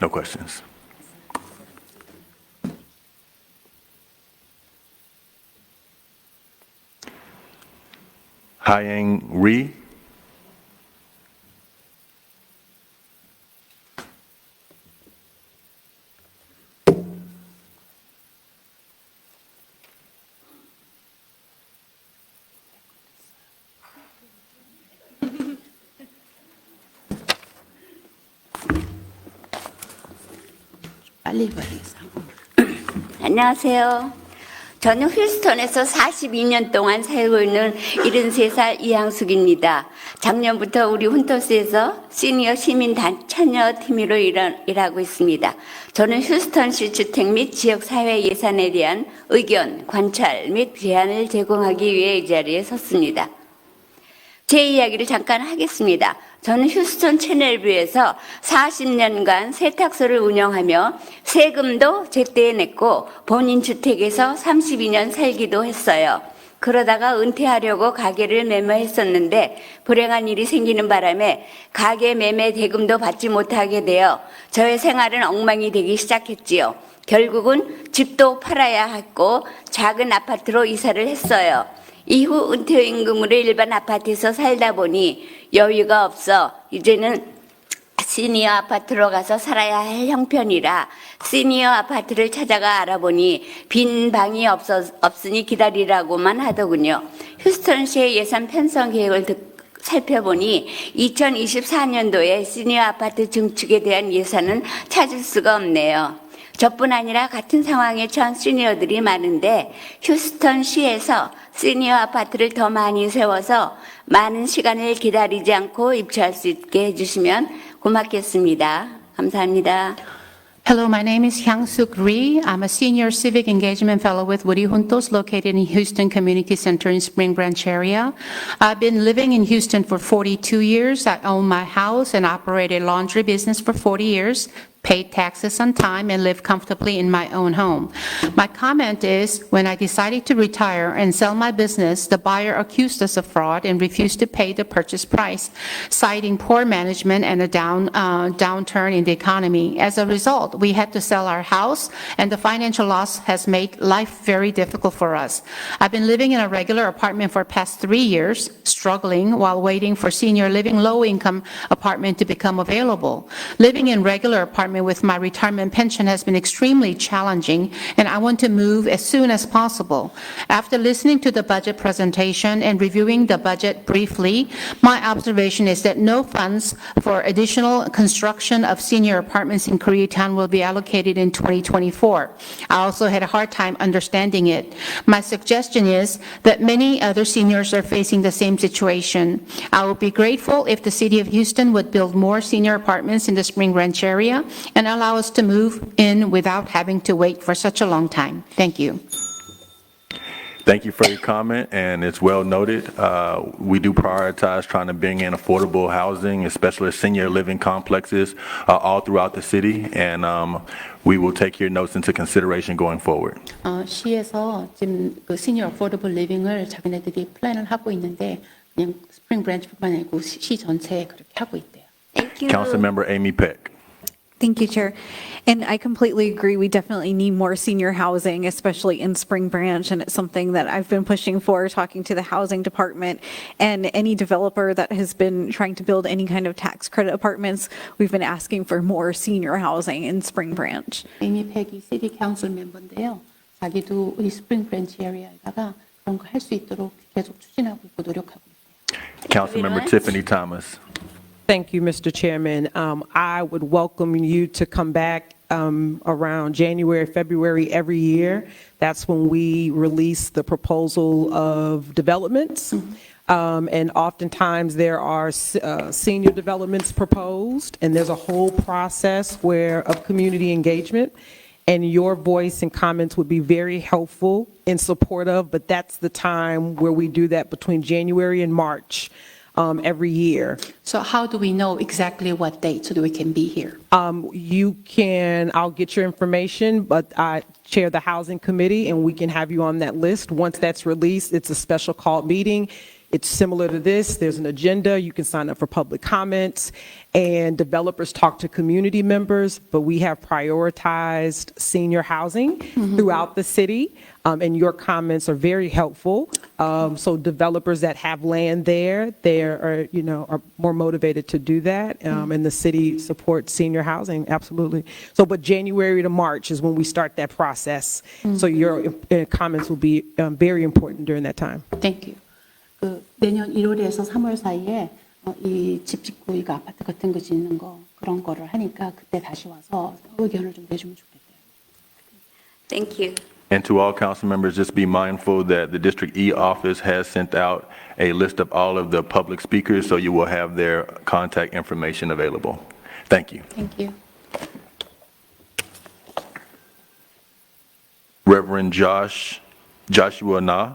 No questions. Hyang Rhee. 안녕하세요. 저는 휴스턴에서 42년 동안 살고 있는 73살 이항숙입니다. 작년부터 우리 훈토스에서 시니어 시민 참여 팀으로 일하고 있습니다. 저는 휴스턴시 주택 및 지역사회 예산에 대한 의견, 관찰 및 제안을 제공하기 위해 이 자리에 섰습니다. 제 이야기를 잠깐 하겠습니다. 저는 휴스턴 채널뷰에서 40년간 세탁소를 운영하며 세금도 제때에 냈고 본인 주택에서 32년 살기도 했어요. 그러다가 은퇴하려고 가게를 매매했었는데 불행한 일이 생기는 바람에 가게 매매 대금도 받지 못하게 되어 저의 생활은 엉망이 되기 시작했지요. 결국은 집도 팔아야 했고 작은 아파트로 이사를 했어요. 이후 은퇴임금으로 일반 아파트에서 살다 보니 여유가 없어 이제는 시니어 아파트로 가서 살아야 할 형편이라 시니어 아파트를 찾아가 알아보니 빈 방이 없으니 기다리라고만 하더군요. 휴스턴시의 예산 편성 계획을 살펴보니 2024년도에 시니어 아파트 증축에 대한 예산은 찾을 수가 없네요. 저뿐 아니라 같은 상황에 처한 시니어들이 많은데 휴스턴시에서 시니어 아파트를 더 많이 세워서 많은 시간을 기다리지 않고 입주할 수 있게 해주시면 고맙겠습니다. 감사합니다. Hello, my name is Hyang Sook Rhee. I'm a senior civic engagement fellow with Woori Juntos located in Houston Community Center in Spring Branch area. I've been living in Houston for 42 years. I own my house and operate a laundry business for 40 years. Paid taxes on time and live comfortably in my own home. My comment is, when I decided to retire and sell my business, the buyer accused us of fraud and refused to pay the purchase price, citing poor management and a downturn in the economy. As a result, we had to sell our house, and the financial loss has made life very difficult for us. I've been living in a regular apartment for the past 3 years, struggling while waiting for senior living low-income apartment to become available. Living in regular apartment with my retirement pension has been extremely challenging, and I want to move as soon as possible. After listening to the budget presentation and reviewing the budget briefly, my observation is that no funds for additional construction of senior apartments in Koreatown will be allocated in 2024. I also had a hard time understanding it. My suggestion is that many other seniors are facing the same situation. I would be grateful if the city of Houston would build more senior apartments in the Spring Branch area and allow us to move in without having to wait for such a long time. Thank you. Thank you for your comment, and it's well noted. We do prioritize trying to bring in affordable housing, especially senior living complexes all throughout the city, and we will take your notes into consideration going forward. 시에서 지금 그 시니어 어포더블 리빙을 자기네들이 플랜을 하고 있는데 그냥 스프링 브랜치뿐만 아니고 시 전체에 그렇게 하고 있대요. Thank you. Councilmember Amy Peck. Thank you, Chair. And I completely agree. We definitely need more senior housing, especially in Spring Branch. And it's something that I've been pushing for, talking to the housing department and any developer that has been trying to build any kind of tax credit apartments. We've been asking for more senior housing in Spring Branch. 에이미 팩이 시티 카운슬 멤버인데요. 자기도 우리 스프링 브랜치 에리아에다가 그런 거 할 수 있도록 계속 추진하고 있고 노력하고 있어요. Councilmember Tiffany Thomas. Thank you, Mr. Chairman. I would welcome you to come back around January, February every year. That's when we release the proposal of developments. And oftentimes there are senior developments proposed, and there's a whole process of community engagement. And your voice and comments would be very helpful in support of, but that's the time where we do that between January and March. Every year. So how do we know exactly what date so that we can be here? I'll get your information, but I chair the housing committee and we can have you on that list. Once that's released, it's a special called meeting. It's similar to this. There's an agenda. You can sign up for public comments, and developers talk to community members, but we have prioritized senior housing throughout the city, and your comments are very helpful. So developers that have land there, are more motivated to do that, and the city supports senior housing, absolutely. So, but January to March is when we start that process. So your comments will be very important during that time. Thank you. 그 내년 1월에서 3월 사이에 이 집 짓고 이거 아파트 같은 거 짓는 거 그런 거를 하니까 그때 다시 와서 의견을 좀 내주면 좋겠대요. Thank you. And to all council members, just be mindful that the District E office has sent out a list of all of the public speakers, so you will have their contact information available. Thank you. Thank you. Reverend Joshua Na.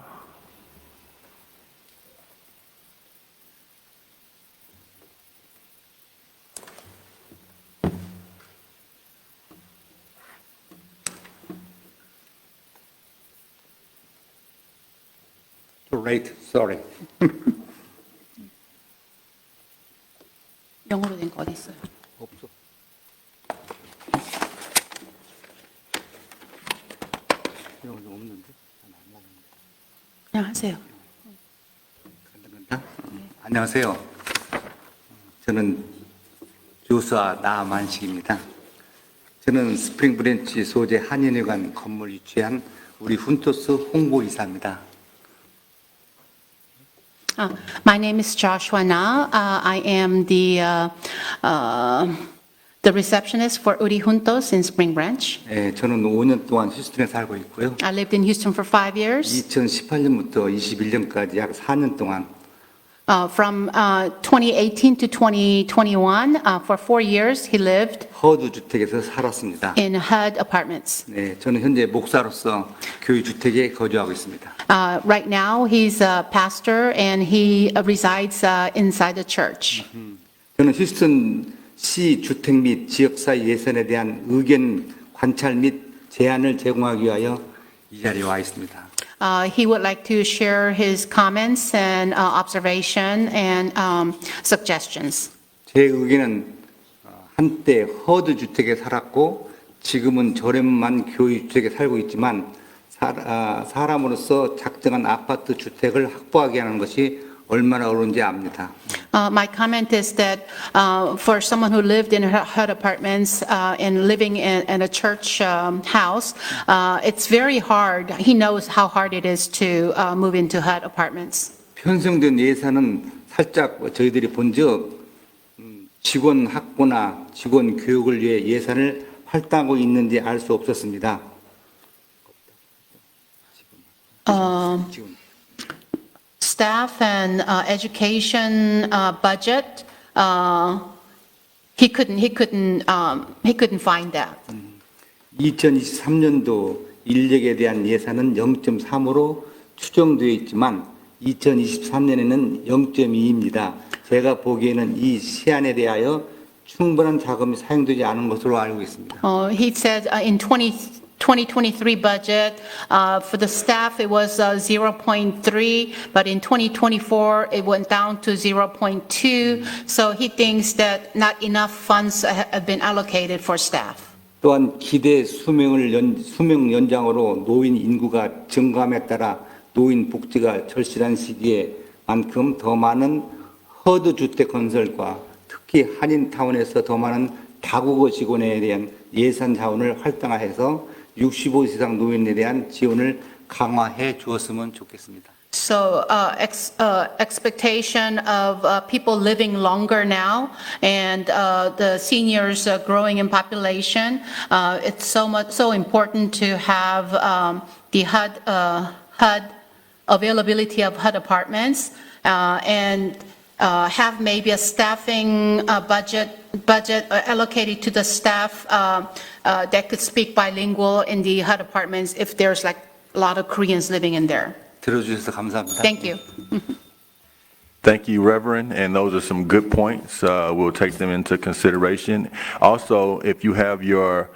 Too late, sorry. 영어로 된 거 어디 있어요? 없어. 이거 없는데? 그냥 하세요. 안녕하세요. 저는 조사 나만식입니다. 저는 스프링 브랜치 소재 한인회관 건물 유치한 우리 훈토스 홍보이사입니다. My name is Joshua Na. I am the receptionist for Woori Juntos in Spring Branch. 네, 저는 5년 동안 휴스턴에 살고 있고요. I lived in Houston for 5 years. 2018년부터 21년까지 약 4년 동안 From 2018 to 2021, for 4 years, he lived 허드 주택에서 살았습니다. in HUD apartments. 네, 저는 현재 목사로서 교회 주택에 거주하고 있습니다. Right now, he's a pastor and he resides inside the church. 저는 휴스턴 시 주택 및 지역사 예산에 대한 의견 관찰 및 제안을 제공하기 위하여 이 자리에 와 있습니다. He would like to share his comments and observation and suggestions. 제 의견은 한때 허드 주택에 살았고 지금은 저렴한 교회 주택에 살고 있지만 사람으로서 작정한 아파트 주택을 확보하게 하는 것이 얼마나 어려운지 압니다. My comment is that for someone who lived in HUD apartments and living in a church house, it's very hard. He knows how hard it is to move into HUD apartments. 편성된 예산은 살짝 저희들이 본 적 직원 확보나 직원 교육을 위해 예산을 할당하고 있는지 알 수 없었습니다. Staff and education budget, he couldn't find that. 2023년도 인력에 대한 예산은 0.3으로 추정되어 있지만 2023년에는 0.2입니다. 제가 보기에는 이 시안에 대하여 충분한 자금이 사용되지 않은 것으로 알고 있습니다. He said in 2023 budget, for the staff, it was 0.3, but in 2024, it went down to 0.2. So he thinks that not enough funds have been allocated for staff. 또한 기대 수명 연장으로 노인 인구가 증감에 따라 노인 복지가 절실한 시기에만큼 더 많은 허드 주택 건설과 특히 한인타운에서 더 많은 다국어 직원에 대한 예산 자원을 활성화해서 65세 이상 노인에 대한 지원을 강화해 주었으면 좋겠습니다. So expectation of people living longer now and the seniors growing in population, it's so important to have the HUD availability of HUD apartments and have maybe a staffing budget allocated to the staff that could speak bilingual in the HUD apartments if there's like a lot of Koreans living in there. 들어주셔서 감사합니다. Thank you. Thank you, Reverend, and those are some good points. We'll take them into consideration. Also, if you have your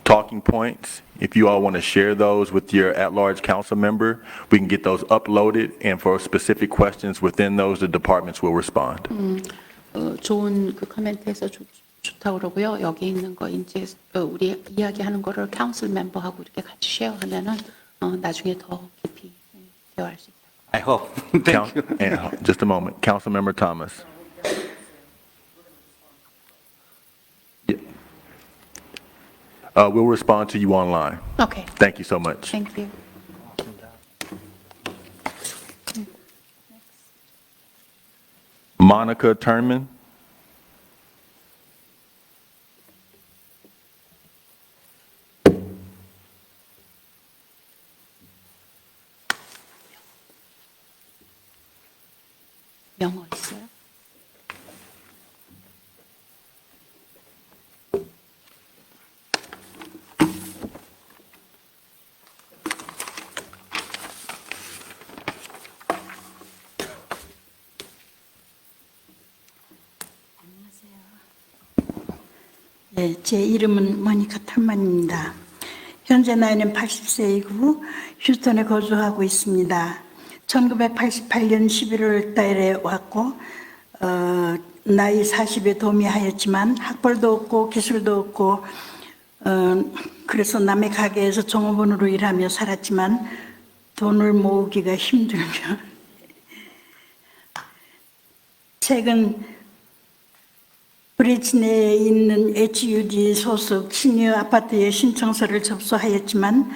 talking points, if you all want to share those with your at-large council member, we can get those uploaded, and for specific questions within those, the departments will respond. 좋은 그 코멘트해서 좋다고 그러고요. 여기 있는 거 이제 우리 이야기하는 거를 카운슬 멤버하고 이렇게 같이 쉐어하면은 나중에 더 깊이 대화할 수 있다. I hope. Thank you. And just a moment, Councilmember Thomas. Yeah. We'll respond to you online. Okay. Thank you so much. Thank you. Monica Turman. 영어 있어요? 네, 제 이름은 모니카 털만입니다. 현재 나이는 80세이고 휴스턴에 거주하고 있습니다. 1988년 11월 달에 왔고 나이 40에 도미하였지만 학벌도 없고 기술도 없고 그래서 남의 가게에서 종업원으로 일하며 살았지만 돈을 모으기가 힘들며 최근 브리지 내에 있는 HUD 소속 시니어 아파트에 신청서를 접수하였지만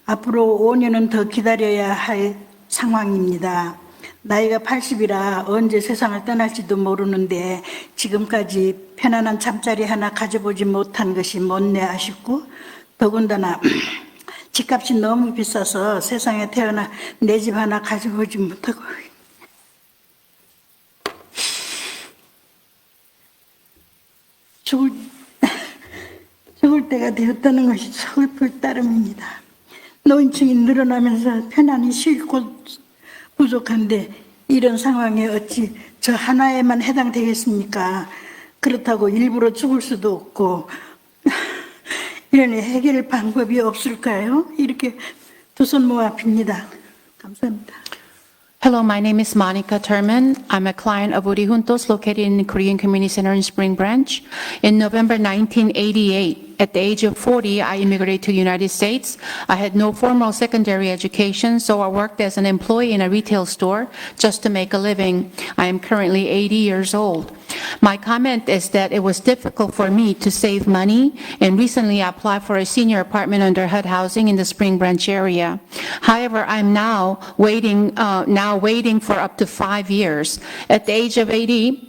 앞으로 5년은 더 기다려야 할 상황입니다. 나이가 80이라 언제 세상을 떠날지도 모르는데 지금까지 편안한 잠자리 하나 가져보지 못한 것이 못내 아쉽고 더군다나 집값이 너무 비싸서 세상에 태어나 내 집 하나 가져보지 못하고 죽을 때가 되었다는 것이 서글플 따름입니다. 노인층이 늘어나면서 편안히 쉴 곳 부족한데 이런 상황에 어찌 저 하나에만 해당되겠습니까? 그렇다고 일부러 죽을 수도 없고 이런 해결 방법이 없을까요? 이렇게 두 손 모아 빕니다. 감사합니다. Hello, my name is Monica Turman. I'm a client of Woori Juntos located in the Korean Community Center in Spring Branch. In November 1988, at the age of 40, I immigrated to the United States. I had no formal secondary education, so I worked as an employee in a retail store just to make a living. I am currently 80 years old. My comment is that it was difficult for me to save money, and recently I applied for a senior apartment under HUD housing in the Spring Branch area. However, I'm now waiting for up to 5 years. At the age of 80,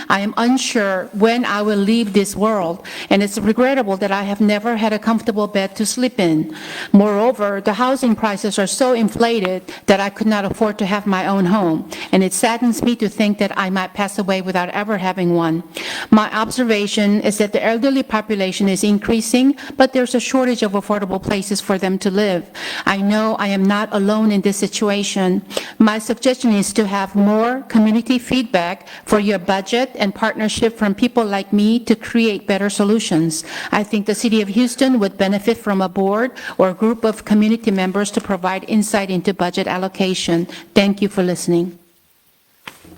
I am unsure when I will leave this world, and it's regrettable that I have never had a comfortable bed to sleep in. Moreover, the housing prices are so inflated that I could not afford to have my own home, and it saddens me to think that I might pass away without ever having one. My observation is that the elderly population is increasing, but there's a shortage of affordable places for them to live. I know I am not alone in this situation. My suggestion is to have more community feedback for your budget and partnership from people like me to create better solutions. I think the City of Houston would benefit from a board or a group of community members to provide insight into budget allocation. Thank you for listening.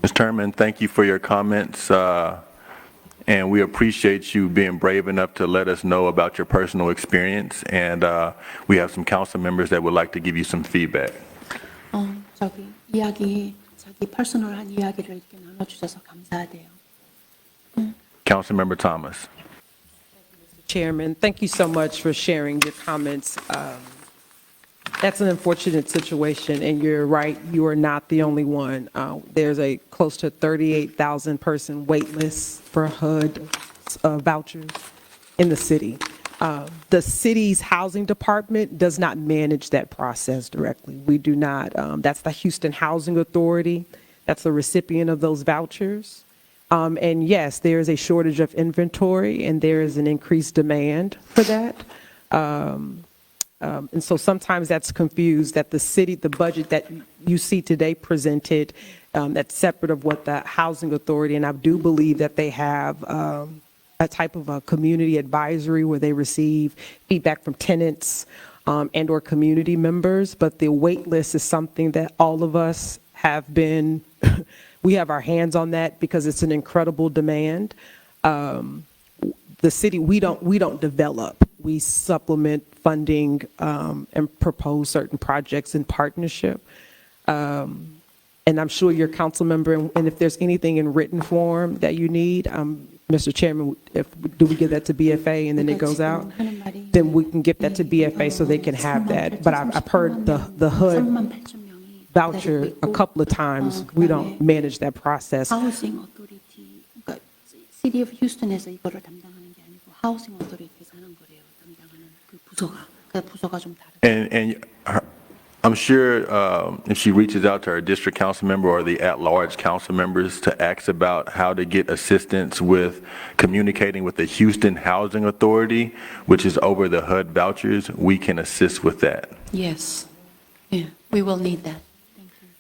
Ms. Turman, thank you for your comments, and we appreciate you being brave enough to let us know about your personal experience, and we have some council members that would like to give you some feedback. 자기 퍼스널한 이야기를 이렇게 나눠주셔서 감사하대요. Councilmember Thomas. Chairman, thank you so much for sharing your comments. That's an unfortunate situation, and you're right, you are not the only one. There's a close to 38,000 person wait list for HUD vouchers in the city. The city's housing department does not manage that process directly. We do not. That's the Houston Housing Authority. That's the recipient of those vouchers. And yes, there is a shortage of inventory, and there is an increased demand for that. And so sometimes that's confused that the city, the budget that you see today presented, that's separate of what the Housing Authority, and I do believe that they have a type of a community advisory where they receive feedback from tenants and or community members. But the wait list is something that all of us have been, we have our hands on that because it's an incredible demand. The city, we don't develop. We supplement funding and propose certain projects in partnership. And I'm sure your council member, and if there's anything in written form that you need, Mr. Chairman, do we give that to BFA and then it goes out? Then we can give that to BFA so they can have that. But I've heard the HUD voucher a couple of times. We don't manage that process. 하우싱 어토리티, 그러니까 City of Houston에서 이거를 담당하는 게 아니고 하우싱 어토리티에서 하는 거래요. 담당하는 그 부서가. 그 부서가 좀 다르죠. And I'm sure if she reaches out to her district council member or the at-large council members to ask about how to get assistance with communicating with the Houston Housing Authority, which is over the HUD vouchers, we can assist with that. Yes. Yeah, we will need that.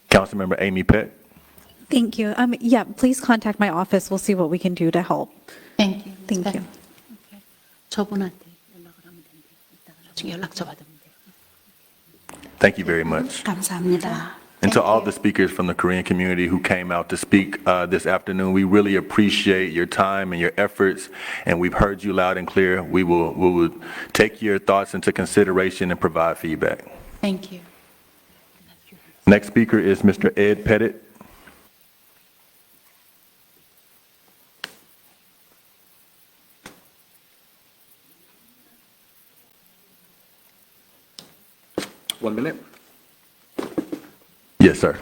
Councilmember Amy Peck. Thank you. Yeah, please contact my office. We'll see what we can do to help. Thank you. Thank you. 저분한테 연락을 하면 되는데 이따가 나중에 연락처 받으면 돼요. Thank you very much. 감사합니다. And to all the speakers from the Korean community who came out to speak this afternoon, we really appreciate your time and your efforts, and we've heard you loud and clear. We will take your thoughts into consideration and provide feedback. Thank you. Next speaker is Mr. Ed Pettit. One minute. Yes, sir.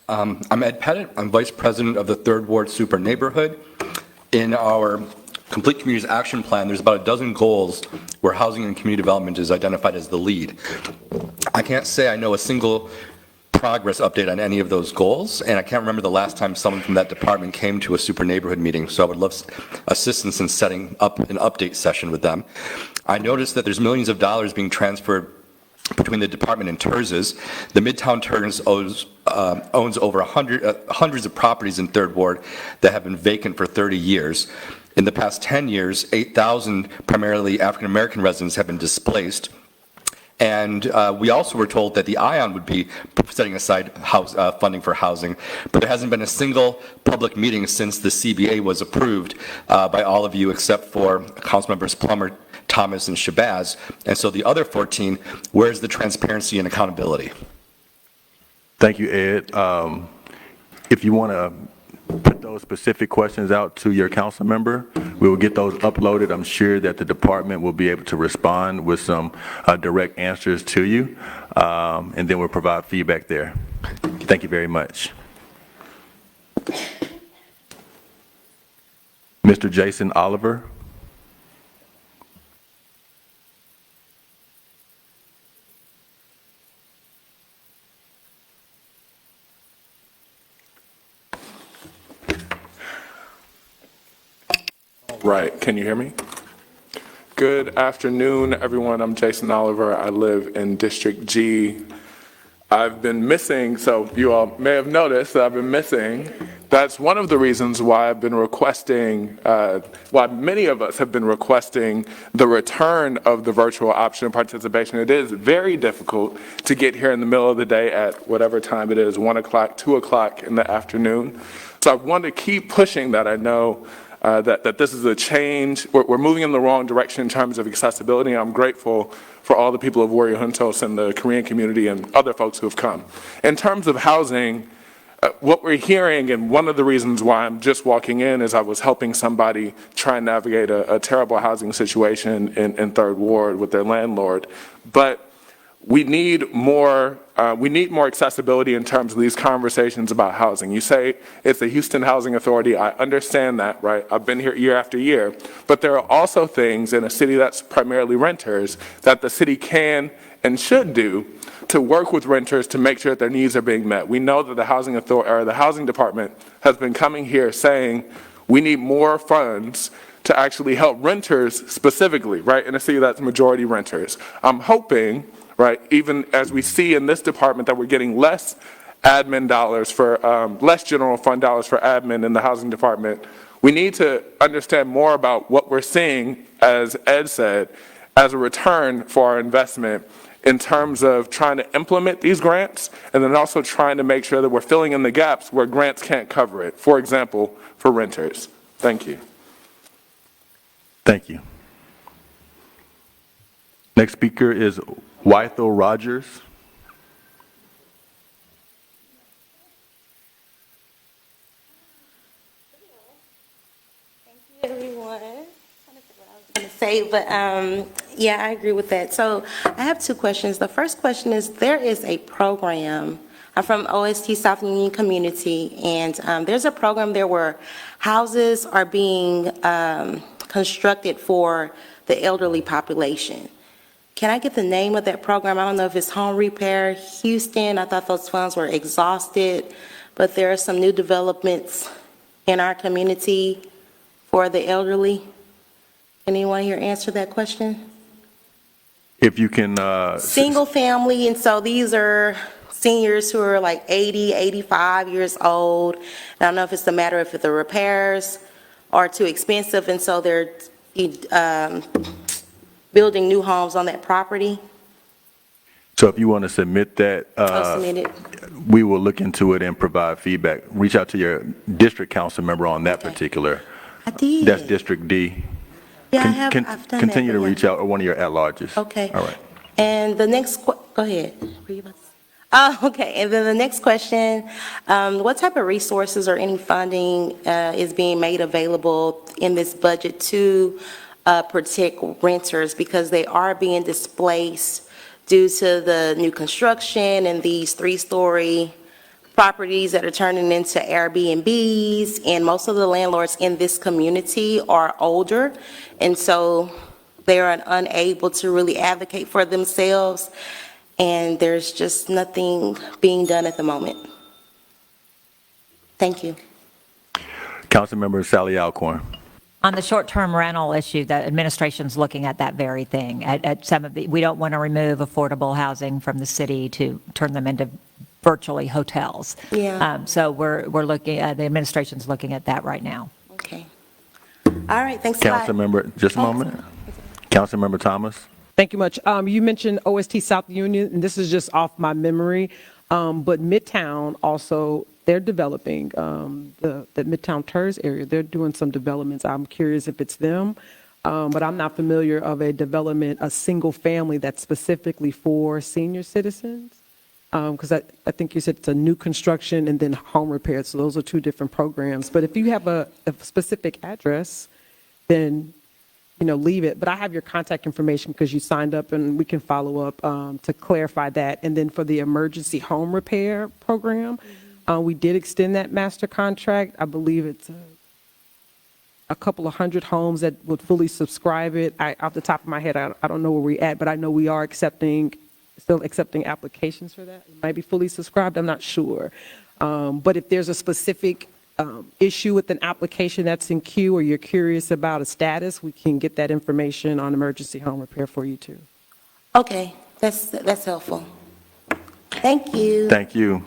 I'm Ed Pettit. I'm Vice President of the 3rd Ward Super Neighborhood. In our Complete Communities Action Plan, there's about a dozen goals where housing and community development is identified as the lead. I can't say I know a single progress update on any of those goals, and I can't remember the last time someone from that department came to a super neighborhood meeting, so I would love assistance in setting up an update session with them. I noticed that there's millions of dollars being transferred between the department and TERS's. The Midtown TERS owns over hundreds of properties in 3rd Ward that have been vacant for 30 years. In the past 10 years, 8,000 primarily African-American residents have been displaced. And we also were told that the ION would be setting aside funding for housing, but there hasn't been a single public meeting since the CBA was approved by all of you except for Council Members Plummer, Thomas, and Shabazz. And so the other 14, where's the transparency and accountability? Thank you, Ed. If you want to put those specific questions out to your council member, we will get those uploaded. I'm sure that the department will be able to respond with some direct answers to you, and then we'll provide feedback there. Thank you very much. Mr. Jason Oliver. Right, can you hear me? Good afternoon, everyone. I'm Jason Oliver. I live in District G. I've been missing, so you all may have noticed that I've been missing. That's one of the reasons why I've been requesting, why many of us have been requesting the return of the virtual option of participation. It is very difficult to get here in the middle of the day at whatever time it is, 1 o'clock, 2 o'clock in the afternoon. So I want to keep pushing that. I know that this is a change. We're moving in the wrong direction in terms of accessibility. I'm grateful for all the people of Woori Juntos and the Korean community and other folks who have come. In terms of housing, what we're hearing, and one of the reasons why I'm just walking in is I was helping somebody try and navigate a terrible housing situation in 3rd Ward with their landlord. But we need more accessibility in terms of these conversations about housing. You say it's the Houston Housing Authority. I understand that, right? I've been here year after year. But there are also things in a city that's primarily renters that the city can and should do to work with renters to make sure that their needs are being met. We know that the housing authority or the housing department has been coming here saying we need more funds to actually help renters specifically, right? In a city that's majority renters. I'm hoping, right, even as we see in this department that we're getting less admin dollars for, less general fund dollars for admin in the housing department, we need to understand more about what we're seeing, as Ed said, as a return for our investment in terms of trying to implement these grants and then also trying to make sure that we're filling in the gaps where grants can't cover it. For example, for renters. Thank you. Thank you. Next speaker is Wythel Rogers. Everyone, I was going to say, but yeah, I agree with that. So I have two questions. The first question is, there is a program. I'm from OST South Union Community, and there's a program there where houses are being constructed for the elderly population. Can I get the name of that program? I don't know if it's Home Repair Houston. I thought those funds were exhausted, but there are some new developments in our community for the elderly. Can anyone here answer that question? If you can, Single family, and so these are seniors who are like 80, 85 years old. I don't know if it's a matter of if the repairs are too expensive, and so they're building new homes on that property. so if you want to submit that, I'll submit it. we will look into it and provide feedback. Reach out to your district council member on that particular. I did. That's District D. Yeah, I've done that. Continue to but yeah. reach out, or one of your at-larges. Okay. All right. And the next, go ahead. Were you about to say? Oh, okay. And then the next question, what type of resources or any funding is being made available in this budget to protect renters, because they are being displaced due to the new construction and these 3-story properties that are turning into Airbnbs, and most of the landlords in this community are older, and so they are unable to really advocate for themselves, and there's just nothing being done at the moment. Thank you. Councilmember Sally Alcorn. On the short-term rental issue, the administration's looking at that very thing. At some of the, we don't want to remove affordable housing from the city to turn them into virtually hotels. Yeah. So we're looking, the administration's looking at that right now. Okay. All right, thanks a lot. Councilmember, just a moment. Councilmember Thomas. Thank you much. You mentioned OST South Union, and this is just off my memory, but Midtown also, they're developing the Midtown TERS area. They're doing some developments. I'm curious if it's them, but I'm not familiar of a development, a single family that's specifically for senior citizens. Because I think you said it's a new construction and then home repair, so those are two different programs. But if you have a specific address, then leave it. But I have your contact information because you signed up, and we can follow up to clarify that. And then for the emergency home repair program, we did extend that master contract. I believe it's a couple of hundred homes that would fully subscribe it. Off the top of my head, I don't know where we're at, but I know we are still accepting applications for that. It might be fully subscribed, I'm not sure. But if there's a specific issue with an application that's in queue, or you're curious about a status, we can get that information on emergency home repair for you too. Okay, that's helpful. Thank you. Thank you.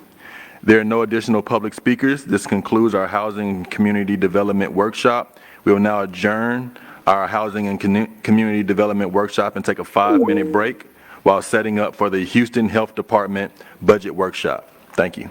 There are no additional public speakers. This concludes our Housing and Community Development Workshop. We will now adjourn our Housing and Community Development Workshop and take a 5-minute break while setting up for the Houston Health Department Budget Workshop. Thank you.